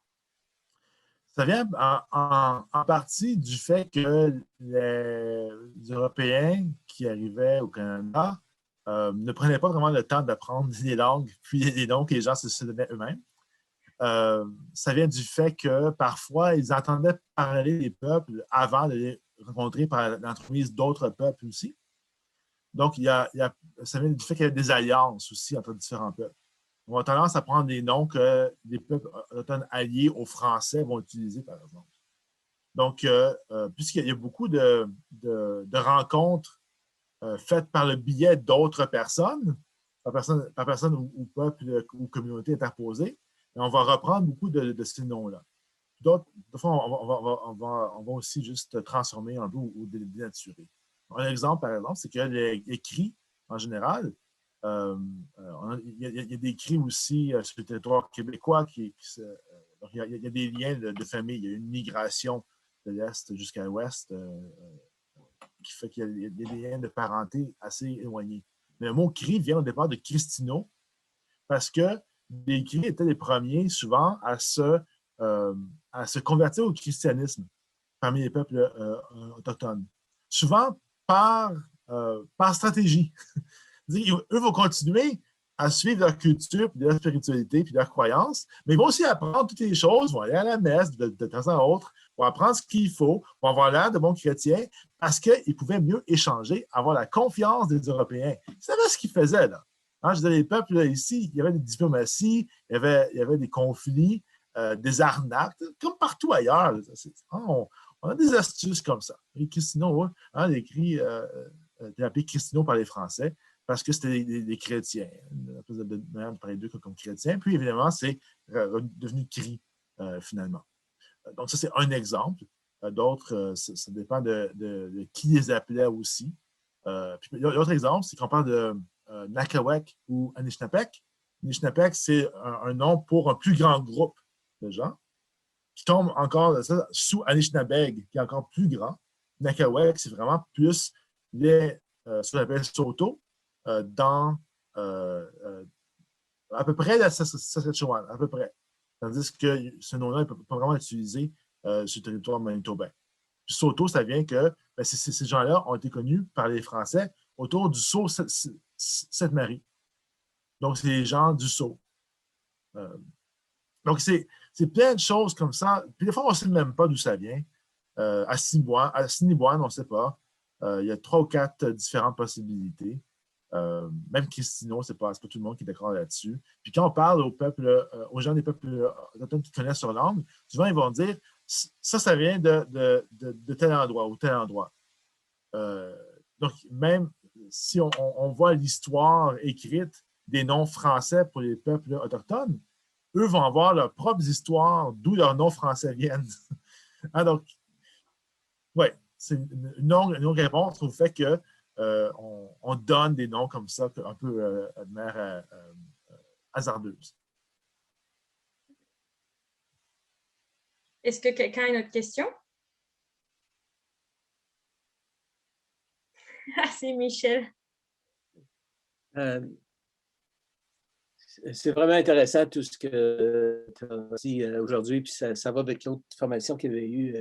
Ça vient en partie du fait que les Européens qui arrivaient au Canada ne prenaient pas vraiment le temps d'apprendre les langues, puis les noms que les gens se donnaient eux-mêmes. Ça vient du fait que parfois, ils entendaient parler des peuples avant de les rencontrer par l'entremise d'autres peuples aussi. Donc, ça vient du fait qu'il y a des alliances aussi entre différents peuples. On a tendance à prendre des noms que les peuples autochtones alliés aux Français vont utiliser, par exemple. Donc, puisqu'il y a beaucoup de rencontres faites par le biais d'autres personnes, par personne ou peuple ou communauté interposée, on va reprendre beaucoup de ces noms-là. D'autres fois, on va aussi juste transformer un peu ou dénaturer. Un exemple, par exemple, c'est que les cris, en général, il y a des cris aussi sur le territoire québécois. Il y a des liens de famille. Il y a une migration de l'Est jusqu'à l'Ouest, qui fait qu'il y a des liens de parenté assez éloignés. Mais le mot cri vient au départ de Cristino, parce que les cris étaient les premiers souvent à se convertir au christianisme parmi les peuples autochtones. Souvent par stratégie. Eux vont continuer à suivre leur culture, puis leur spiritualité, puis leurs croyances, mais ils vont aussi apprendre toutes les choses, vont aller à la messe de temps à autre, vont apprendre ce qu'il faut, vont avoir l'air de bons chrétiens, parce qu'ils pouvaient mieux échanger, avoir la confiance des Européens. Ils savaient ce qu'ils faisaient, là. Hein, je disais, les peuples, là, ici, il y avait des diplomaties, il y avait des conflits, des arnaques, comme partout ailleurs. On a des astuces comme ça. Et Cristino, hein, l'écrit était appelé Cristino par les Français, parce que c'était des chrétiens. De manière de parler d'eux comme chrétiens. Puis, évidemment, c'est devenu cri, finalement. Donc, ça, c'est un exemple. D'autres, ça dépend de qui les appelait aussi. Puis, l'autre exemple, c'est qu'on parle de Nakawek ou Anishinaabeg. Anishinaabeg, c'est un nom pour un plus grand groupe de gens qui tombe encore sous Anishinaabeg, qui est encore plus grand. Nakawek, c'est vraiment plus ce qu'on appelle Saulteaux, dans à peu près la Saskatchewan, à peu près. Tandis que ce nom-là n'est pas vraiment utilisé sur le territoire manitobain. Puis Saulteaux, ça vient que ces gens-là ont été connus par les Français autour du Sault Sainte-Marie. Donc, c'est les gens du Sault. Donc, c'est plein de choses comme ça. Puis des fois, on ne sait même pas d'où ça vient. Assiniboine, on ne sait pas. Il y a 3 ou 4 différentes possibilités. Même Cristino, c'est pas tout le monde qui est d'accord là-dessus. Puis quand on parle aux gens des peuples autochtones qui connaissent leur langue, souvent ils vont dire ça vient de tel endroit ou tel endroit. Donc, même si on voit l'histoire écrite des noms français pour les peuples autochtones, eux vont avoir leurs propres histoires d'où leurs noms français viennent. Hein, donc, oui, c'est une longue réponse au fait que on donne des noms comme ça, un peu de manière hasardeuse. Est-ce que quelqu'un a une autre question? Ah, c'est Michel. C'est vraiment intéressant tout ce que tu as dit aujourd'hui, puis ça va avec l'autre formation qu'il y avait eu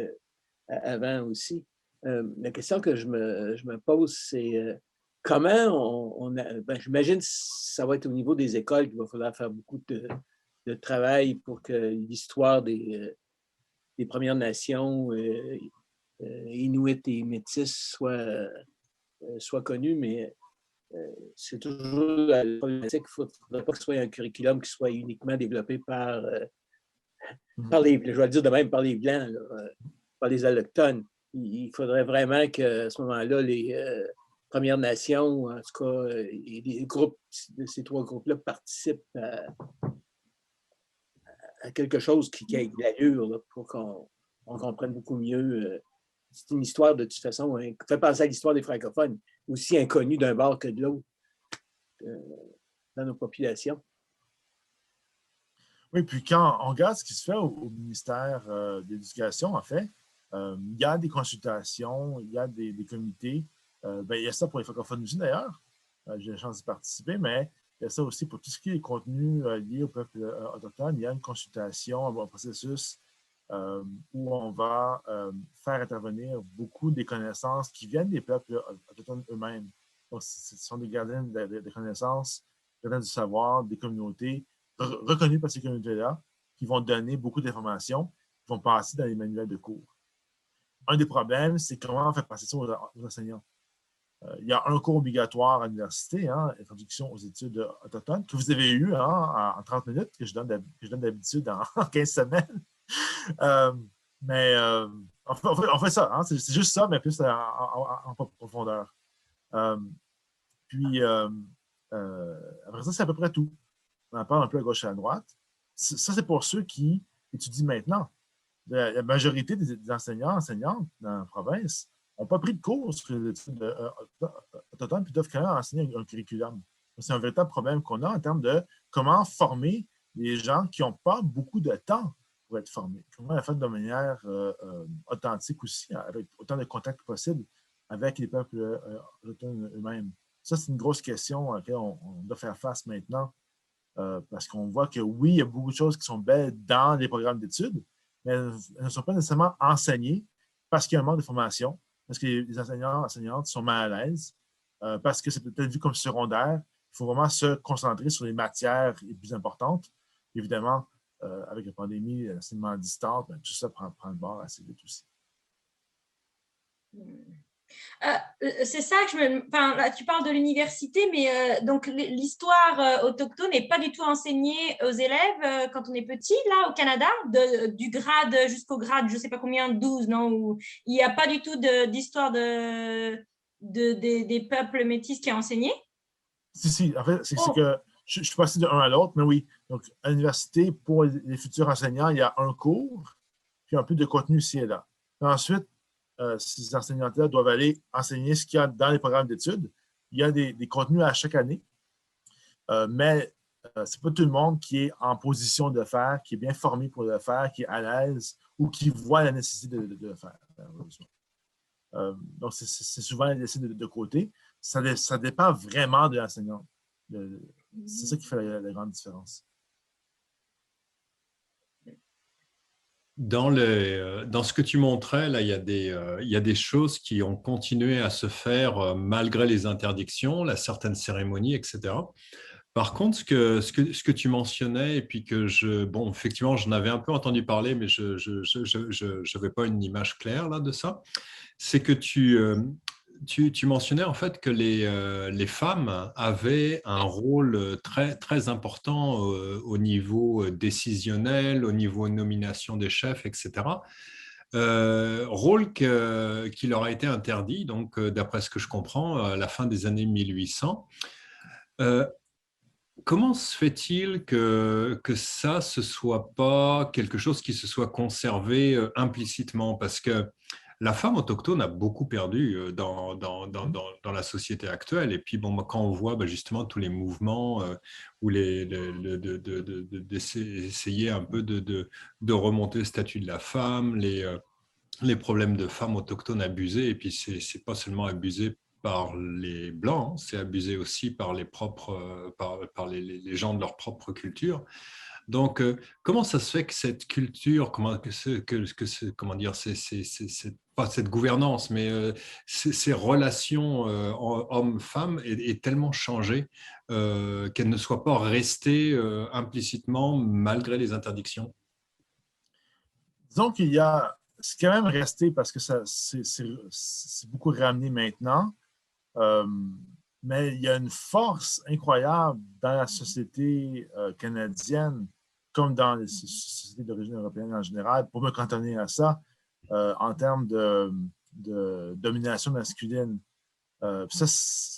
avant aussi. La question que je me pose, c'est comment j'imagine que ça va être au niveau des écoles qu'il va falloir faire beaucoup de travail pour que l'histoire des Premières Nations, Inuits et Métis soit connue, mais c'est toujours la problématique. Il ne faudrait pas que ce soit un curriculum qui soit uniquement développé par les, je vais le dire de même, par les Blancs, là, par les Autochtones. Il faudrait vraiment qu'à ce moment-là, les Premières Nations, en tout cas, les groupes de ces 3 groupes-là participent à quelque chose qui ait de l'allure pour qu'on comprenne beaucoup mieux. C'est une histoire, de toute façon, qui fait penser à l'histoire des francophones, aussi inconnue d'un bord que de l'autre dans nos populations. Oui, puis quand on regarde ce qui se fait au ministère de l'Éducation, en fait, il y a des consultations, il y a des comités. Il y a ça pour les francophones aussi, d'ailleurs. J'ai la chance d'y participer, mais il y a ça aussi pour tout ce qui est contenu lié au peuple autochtone. Il y a une consultation, un processus où on va faire intervenir beaucoup des connaissances qui viennent des peuples autochtones eux-mêmes. Donc, ce sont des gardiens de connaissances, gardiens du savoir, des communautés reconnus par ces communautés-là, qui vont donner beaucoup d'informations, qui vont passer dans les manuels de cours. Un des problèmes, c'est comment faire passer ça aux enseignants. Il y a un cours obligatoire à l'université, hein, Introduction aux études autochtones, que vous avez eu en 30 minutes, que je donne d'habitude en 15 semaines. Mais on fait ça, hein, c'est juste ça, mais plus en profondeur. Puis, après ça, c'est à peu près tout. On en parle un peu à gauche et à droite. Ça, c'est pour ceux qui étudient maintenant. La majorité des enseignants, enseignantes dans la province n'ont pas pris de cours sur les études autochtones puis doivent quand même enseigner un curriculum. C'est un véritable problème qu'on a en termes de comment former les gens qui n'ont pas beaucoup de temps pour être formés? Comment la faire de manière authentique aussi, avec autant de contacts possible avec les peuples autochtones eux-mêmes? Ça, c'est une grosse question à laquelle on doit faire face maintenant, parce qu'on voit que oui, il y a beaucoup de choses qui sont belles dans les programmes d'études, mais elles ne sont pas nécessairement enseignées parce qu'il y a un manque de formation, parce que les enseignants et enseignantes sont mal à l'aise, parce que c'est peut-être vu comme secondaire. Il faut vraiment se concentrer sur les matières les plus importantes. Évidemment, avec la pandémie, l'enseignement à distance, ben, tout ça prend le bord assez vite aussi. C'est ça que enfin, là, tu parles de l'université, mais donc l'histoire autochtone n'est pas du tout enseignée aux élèves quand on est petit, là, au Canada, du grade jusqu'au grade, je ne sais pas combien, 12, non? Où il n'y a pas du tout d'histoire des peuples métis qui est enseignée? Si. En fait, c'est que je suis passé de l'un à l'autre, mais oui. Donc, à l'université, pour les futurs enseignants, il y a un cours, puis un peu de contenu ici et là. Puis ensuite, ces enseignants-là doivent aller enseigner ce qu'il y a dans les programmes d'études. Il y a des contenus à chaque année, mais ce n'est pas tout le monde qui est en position de le faire, qui est bien formé pour le faire, qui est à l'aise ou qui voit la nécessité de le faire. Donc, c'est souvent laissé de côté. Ça dépend vraiment de l'enseignant. C'est ça qui fait la grande différence. Dans ce que tu montrais, là, il y a des choses qui ont continué à se faire malgré les interdictions, certaines cérémonies, etc. Par contre, ce que tu mentionnais, et puis bon, effectivement, j'en avais un peu entendu parler, mais je n'avais pas une image claire là, de ça, c'est que tu mentionnais en fait que les femmes avaient un rôle très, très important au niveau décisionnel, au niveau nomination des chefs, etc. Rôle qui leur a été interdit, donc d'après ce que je comprends, à la fin des années 1800. Comment se fait-il que ça, ce soit pas quelque chose qui se soit conservé implicitement? Parce que la femme autochtone a beaucoup perdu dans la société actuelle. Et puis, bon, quand on voit justement tous les mouvements où d'essayer un peu de remonter le statut de la femme, les problèmes de femmes autochtones abusées, et puis c'est pas seulement abusé par les Blancs, c'est abusé aussi par les les gens de leur propre culture. Donc, comment ça se fait que cette culture, comment dire, pas cette gouvernance, mais ces relations hommes-femmes est tellement changée qu'elle ne soit pas restée implicitement malgré les interdictions? Disons c'est quand même resté parce que c'est beaucoup ramené maintenant. Mais il y a une force incroyable dans la société canadienne, comme dans les sociétés d'origine européenne en général, pour me cantonner à ça, en termes de domination masculine. Ça,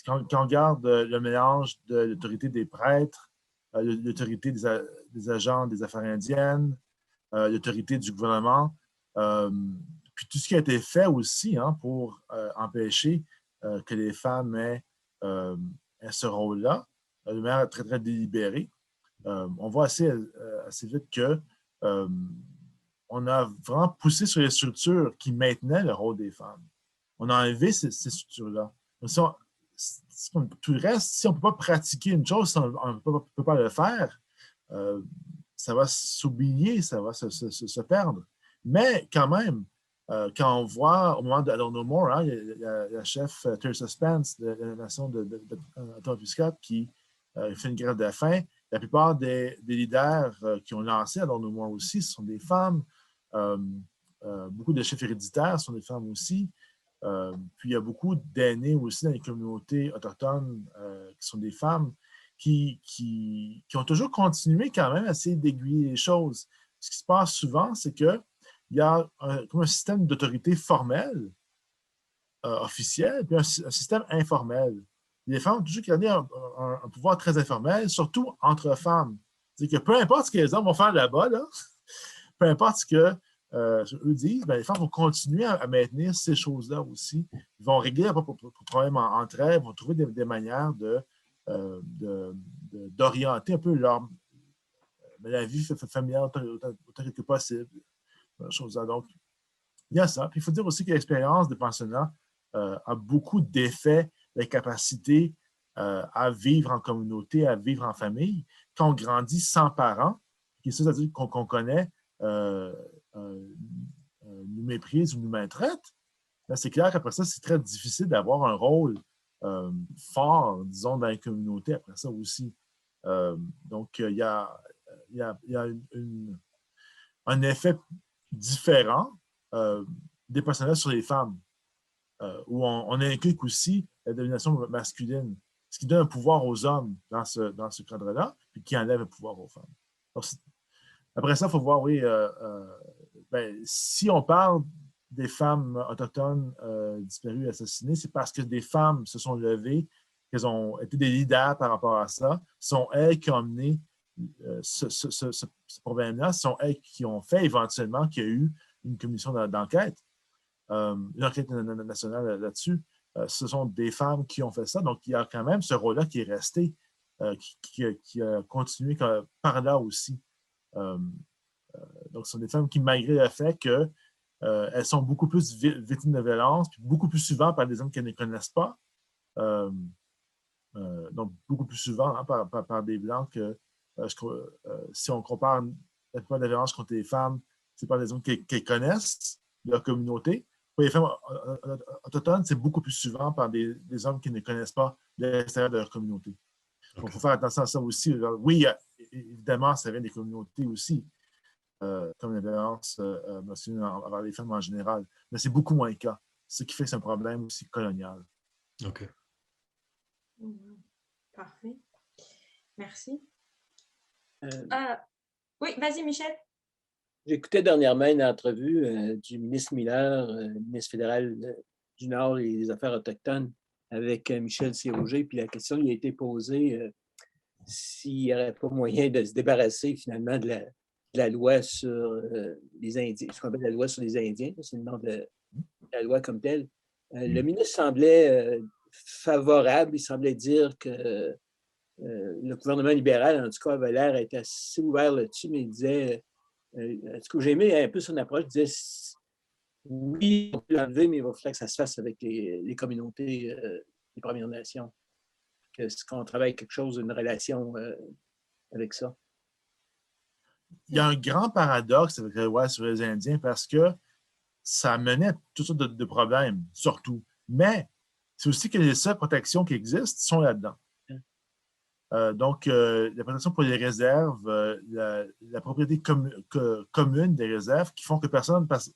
quand on regarde le mélange de l'autorité des prêtres, l'autorité des agents des affaires indiennes, l'autorité du gouvernement, puis tout ce qui a été fait aussi pour empêcher que les femmes aient ce rôle-là, de manière très, très délibérée. On voit assez vite que on a vraiment poussé sur les structures qui maintenaient le rôle des femmes. On a enlevé ces structures-là. Tout le reste, si on ne peut pas pratiquer une chose, si on ne peut pas le faire, ça va s'oublier, ça va se perdre. Mais quand même, quand on voit au moment de Along No More, la chef Teresa Spence de la nation d'Ottawa-Piscott qui fait une grève de la faim. La plupart des leaders qui ont lancé Along No More aussi, ce sont des femmes. Beaucoup de chefs héréditaires sont des femmes aussi. Puis il y a beaucoup d'aînés aussi dans les communautés autochtones qui sont des femmes qui ont toujours continué quand même à essayer d'aiguiller les choses. Ce qui se passe souvent, c'est que il y a comme un système d'autorité formelle, officiel, puis un système informel. Les femmes ont toujours gardé un pouvoir très informel, surtout entre femmes. C'est-à-dire que peu importe ce que les hommes vont faire là-bas, peu importe ce que eux disent, les femmes vont continuer à maintenir ces choses-là aussi. Ils vont régler leurs problèmes entre elles, vont trouver des manières d'orienter un peu mais la vie familiale autant que possible. Donc, il y a ça. Puis il faut dire aussi que l'expérience des pensionnats a beaucoup d'effets, la capacité à vivre en communauté, à vivre en famille. Quand on grandit sans parents, c'est-à-dire qu'on connaît, nous méprise ou nous maltraite, c'est clair qu'après ça, c'est très difficile d'avoir un rôle fort, disons, dans la communauté après ça aussi. Donc, il y a un effet différent des personnels sur les femmes, où on inculque aussi la domination masculine, ce qui donne un pouvoir aux hommes dans ce cadre-là, puis qui enlève un pouvoir aux femmes. Donc, après ça, il faut voir, oui, si on parle des femmes autochtones disparues et assassinées, c'est parce que des femmes se sont levées, qu'elles ont été des leaders par rapport à ça. Ce sont elles qui ont amené ce problème-là. Ce sont elles qui ont fait éventuellement qu'il y a eu une commission d'enquête, une enquête nationale là-dessus. Ce sont des femmes qui ont fait ça. Donc, il y a quand même ce rôle-là qui est resté, qui a continué par là aussi. Donc, ce sont des femmes qui, malgré le fait qu'elles sont beaucoup plus victimes de violence, puis beaucoup plus souvent par des hommes qu'elles ne connaissent pas, donc beaucoup plus souvent hein, par des Blancs que si on compare la plupart des violences contre les femmes, c'est par des hommes qu'elles connaissent, leur communauté. Pour les femmes autochtones, c'est beaucoup plus souvent par des hommes qui ne connaissent pas l'extérieur de leur communauté. Donc, il faut faire attention à ça aussi. Oui, évidemment, ça vient des communautés aussi, comme la violence masculine envers les femmes en général. Mais c'est beaucoup moins le cas. Ce qui fait que c'est un problème aussi colonial. OK. Parfait. Merci. Oui, vas-y, Michel. J'écoutais dernièrement une entrevue du ministre Miller, ministre fédéral du Nord et des Affaires autochtones, avec Michel Sia-Roger, puis la question lui a été posée s'il n'y aurait pas moyen de se débarrasser finalement de la loi sur les Indiens, ce qu'on appelle la loi sur les Indiens, c'est le nom de la loi comme telle. Le ministre semblait favorable, il semblait dire que le gouvernement libéral, en tout cas, avait l'air d'être assez ouvert là-dessus, mais il disait, en tout cas, j'ai aimé un peu son approche, il disait, oui, on peut l'enlever, mais il va falloir que ça se fasse avec les communautés, les Premières Nations, qu'on travaille quelque chose, une relation avec ça. Il y a un grand paradoxe avec la loi sur les Indiens parce que ça menait à toutes sortes de problèmes, surtout. Mais c'est aussi que les seules protections qui existent sont là-dedans. Donc, la protection pour les réserves, la propriété commune des réserves qui font que personne passe.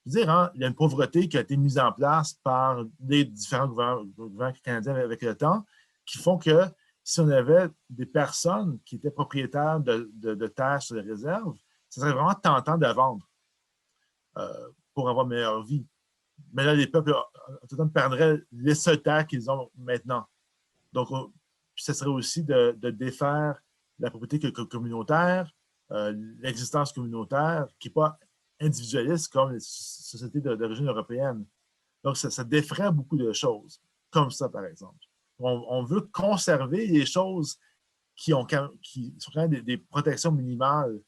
Je veux dire, hein, il y a une pauvreté qui a été mise en place par les différents gouvernements canadiens avec le temps qui font que si on avait des personnes qui étaient propriétaires de terres sur les réserves, ce serait vraiment tentant de vendre pour avoir une meilleure vie. Mais là, les peuples autochtones perdraient les seules terres qu'ils ont maintenant. Donc, ce serait aussi de défaire la propriété communautaire, l'existence communautaire, qui n'est pas individualiste comme les sociétés d'origine européenne. Donc, ça défrait beaucoup de choses, comme ça, par exemple. On veut conserver les choses qui sont quand même des protections minimales.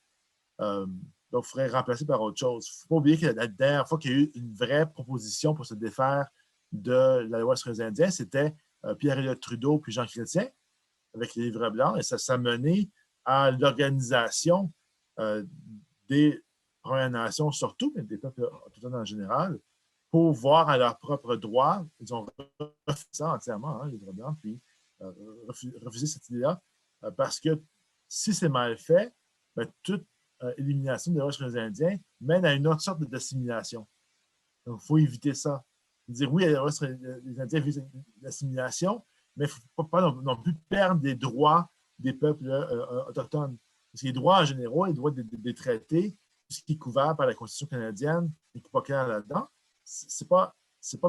Donc, il faudrait remplacer par autre chose. Il ne faut pas oublier que la dernière fois qu'il y a eu une vraie proposition pour se défaire de la loi sur les Indiens, c'était Pierre-Éliott Trudeau puis Jean Chrétien avec les livres blancs, et ça menait à l'organisation des Premières Nations surtout, mais des peuples autochtones en général, pour voir à leurs propres droits. Ils ont refusé ça entièrement, hein, les livres blancs, puis refusé cette idée-là, parce que si c'est mal fait, ben, toute élimination des lois sur les Indiens mène à une autre sorte d'assimilation. Donc, il faut éviter ça. Dire oui, les Indiens visent l'assimilation, mais il ne faut pas non plus perdre les droits des peuples autochtones. Parce que les droits en général, les droits des traités, tout ce qui est couvert par la Constitution canadienne et qui n'est pas clair là-dedans, ce n'est pas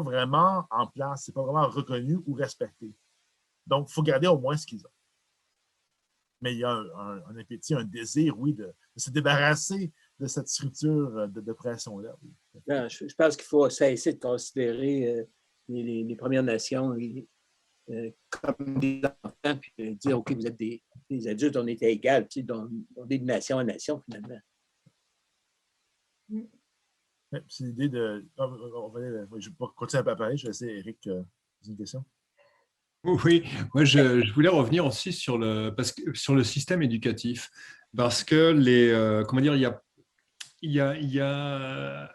vraiment en place, ce n'est pas vraiment reconnu ou respecté. Donc, il faut garder au moins ce qu'ils ont. Mais il y a un appétit, un désir, oui, de se débarrasser de cette structure de pression-là. Oui. Non, je pense qu'il faut cesser de considérer les Premières Nations comme des enfants, puis dire, OK, vous êtes des les adultes, on était égales, on est de nation à nation, finalement. C'est l'idée de... Je vais continuer à parler, je vais laisser Eric poser une question. Oui, moi je voulais revenir aussi sur sur le système éducatif, parce que comment dire, il y a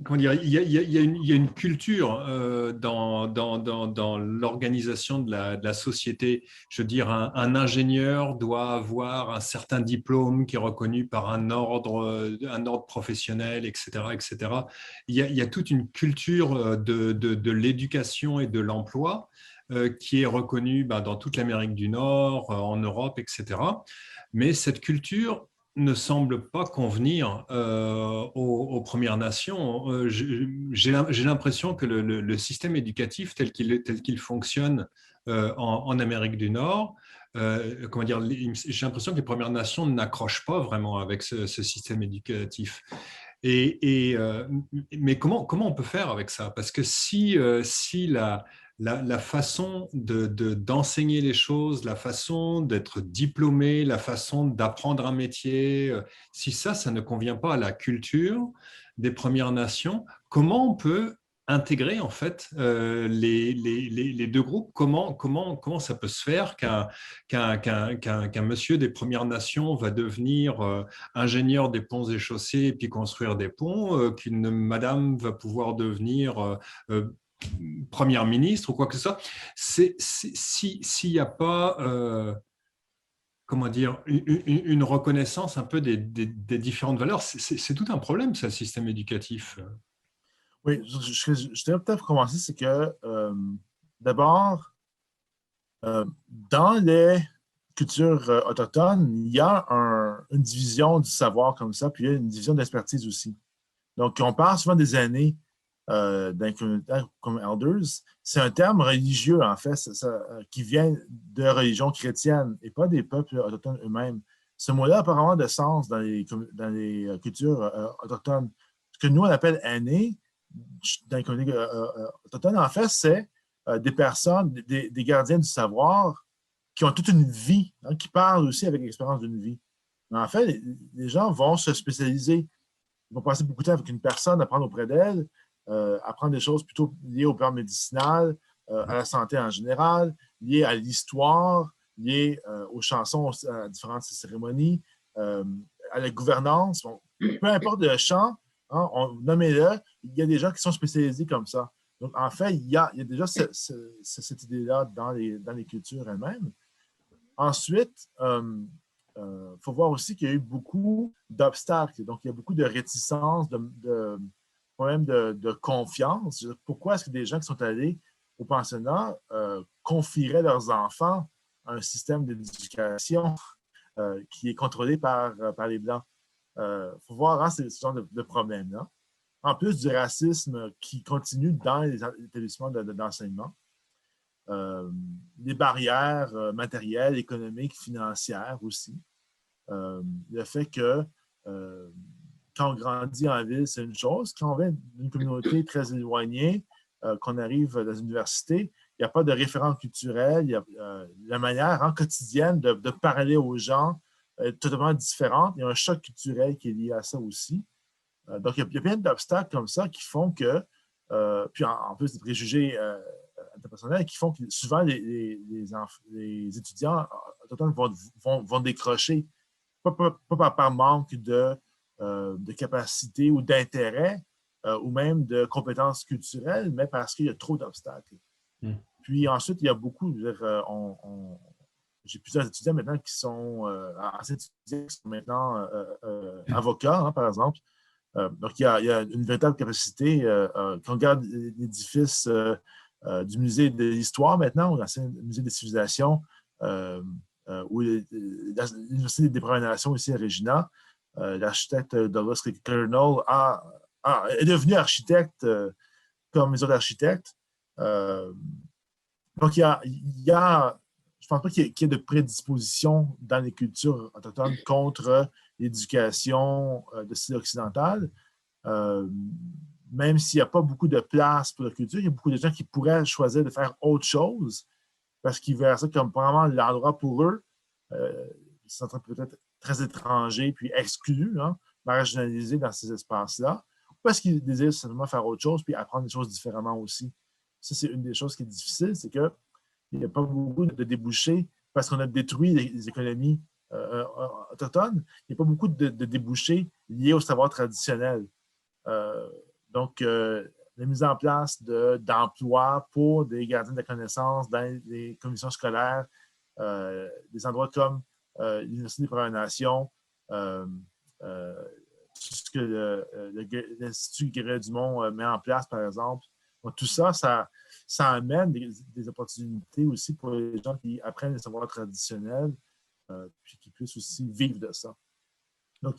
comment dire, il y a une culture dans l'organisation de la société. Je veux dire, un ingénieur doit avoir un certain diplôme qui est reconnu par un ordre professionnel, etc., etc. Il y a toute une culture de l'éducation et de l'emploi qui est reconnue dans toute l'Amérique du Nord, en Europe, etc. Mais cette culture ne semble pas convenir aux Premières Nations. J'ai l'impression que le système éducatif tel qu'il fonctionne en Amérique du Nord, comment dire, j'ai l'impression que les Premières Nations n'accrochent pas vraiment avec ce système éducatif. Mais comment on peut faire avec ça? Parce que si la façon d'enseigner les choses, la façon d'être diplômé, la façon d'apprendre un métier, si ça ne convient pas à la culture des Premières Nations, comment on peut intégrer en fait les deux groupes? Comment ça peut se faire qu'un monsieur des Premières Nations va devenir ingénieur des ponts et chaussées et puis construire des ponts, qu'une madame va pouvoir devenir première ministre ou quoi que ce soit, s'il n'y a pas, comment dire, une reconnaissance un peu des différentes valeurs, c'est tout un problème, ça, le système éducatif. Oui, je devrais peut-être commencer, c'est que d'abord, dans les cultures autochtones, il y a une division du savoir comme ça, puis il y a une division d'expertise aussi. Donc, on parle souvent des années d'un communautaire comme elders. C'est un terme religieux, en fait, qui vient de religions chrétiennes et pas des peuples autochtones eux-mêmes. Ce mot-là a pas vraiment de sens dans les cultures autochtones. Ce que nous, on appelle aînés, dans les communautés autochtones, en fait, c'est des personnes, des gardiens du savoir qui ont toute une vie, hein, qui parlent aussi avec l'expérience d'une vie. Mais en fait, les gens vont se spécialiser. Ils vont passer beaucoup de temps avec une personne, apprendre auprès d'elle, apprendre des choses plutôt liées au plan médicinal, à la santé en général, liées à l'histoire, liées aux chansons, à différentes cérémonies, à la gouvernance. Bon, peu importe le champ, hein, nommez-le, il y a des gens qui sont spécialisés comme ça. Donc, en fait, il y a déjà cette idée-là dans les cultures elles-mêmes. Ensuite, faut voir aussi qu'il y a eu beaucoup d'obstacles. Donc, il y a beaucoup de réticences, de problèmes de confiance. Pourquoi est-ce que des gens qui sont allés au pensionnat confieraient leurs enfants à un système d'éducation qui est contrôlé par les Blancs? Faut voir, hein, ce genre de problème-là. En plus du racisme qui continue dans les établissements d'enseignement. Les barrières matérielles, économiques, financières aussi. Le fait que quand on grandit en ville, c'est une chose. Quand on vient d'une communauté très éloignée, qu'on arrive dans une université, il n'y a pas de référent culturel. La manière quotidienne de parler aux gens est totalement différente. Il y a un choc culturel qui est lié à ça aussi. Donc, il y a plein d'obstacles comme ça qui font que, puis en plus des préjugés interpersonnels, qui font que souvent les étudiants autochtones vont décrocher, pas par manque de capacité ou d'intérêt ou même de compétences culturelles, mais parce qu'il y a trop d'obstacles. Puis ensuite, il y a beaucoup, j'ai plusieurs étudiants maintenant qui sont maintenant avocats, hein, par exemple. Donc, il y a une véritable capacité. Quand on regarde l'édifice du musée de l'Histoire maintenant, ou l'ancien musée des civilisations, ou l'Université des Premières Nations ici à Regina, l'architecte Douglas Colonel est devenu architecte comme les autres architectes. Donc, je ne pense pas qu'il y ait de prédisposition dans les cultures autochtones contre l'éducation de style occidental. Même s'il n'y a pas beaucoup de place pour la culture, il y a beaucoup de gens qui pourraient choisir de faire autre chose parce qu'ils verraient ça comme vraiment l'endroit pour eux se sentent peut-être très étrangers, puis exclus, hein, marginalisés dans ces espaces-là, parce qu'ils désirent simplement faire autre chose, puis apprendre des choses différemment aussi. Ça, c'est une des choses qui est difficile, c'est qu'il n'y a pas beaucoup de débouchés, parce qu'on a détruit les économies autochtones, il n'y a pas beaucoup de débouchés liés au savoir traditionnel. Donc, la mise en place d'emplois pour des gardiens de la connaissance dans les commissions scolaires, des endroits comme l'Université des Premières Nations, tout ce que l'Institut Guéret-Dumont met en place, par exemple. Donc, tout ça, ça amène des opportunités aussi pour les gens qui apprennent les savoirs traditionnels, puis qui puissent aussi vivre de ça. Donc,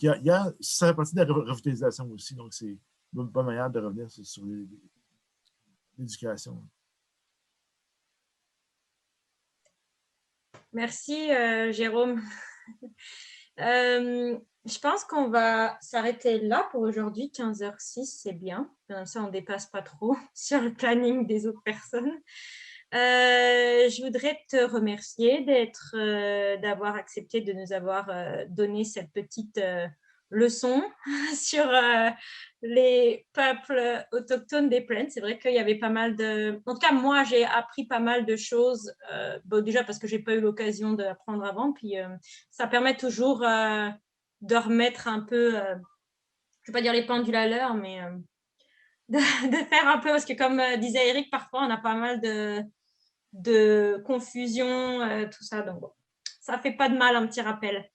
ça fait partie de la revitalisation aussi. Donc, c'est une bonne manière de revenir sur l'éducation. Merci, Jérôme. Je pense qu'on va s'arrêter là pour aujourd'hui. 15h06, c'est bien. Comme ça, on ne dépasse pas trop sur le planning des autres personnes. Je voudrais te remercier d'avoir accepté de nous avoir donné cette petite leçon sur les peuples autochtones des plaines. C'est vrai qu'il y avait pas mal de... En tout cas, moi, j'ai appris pas mal de choses. Déjà parce que je n'ai pas eu l'occasion d'apprendre avant. Puis, ça permet toujours de remettre un peu, je ne vais pas dire les pendules à l'heure, mais de faire un peu... Parce que comme disait Eric, parfois, on a pas mal de confusion, tout ça. Donc, bon, ça ne fait pas de mal, un petit rappel.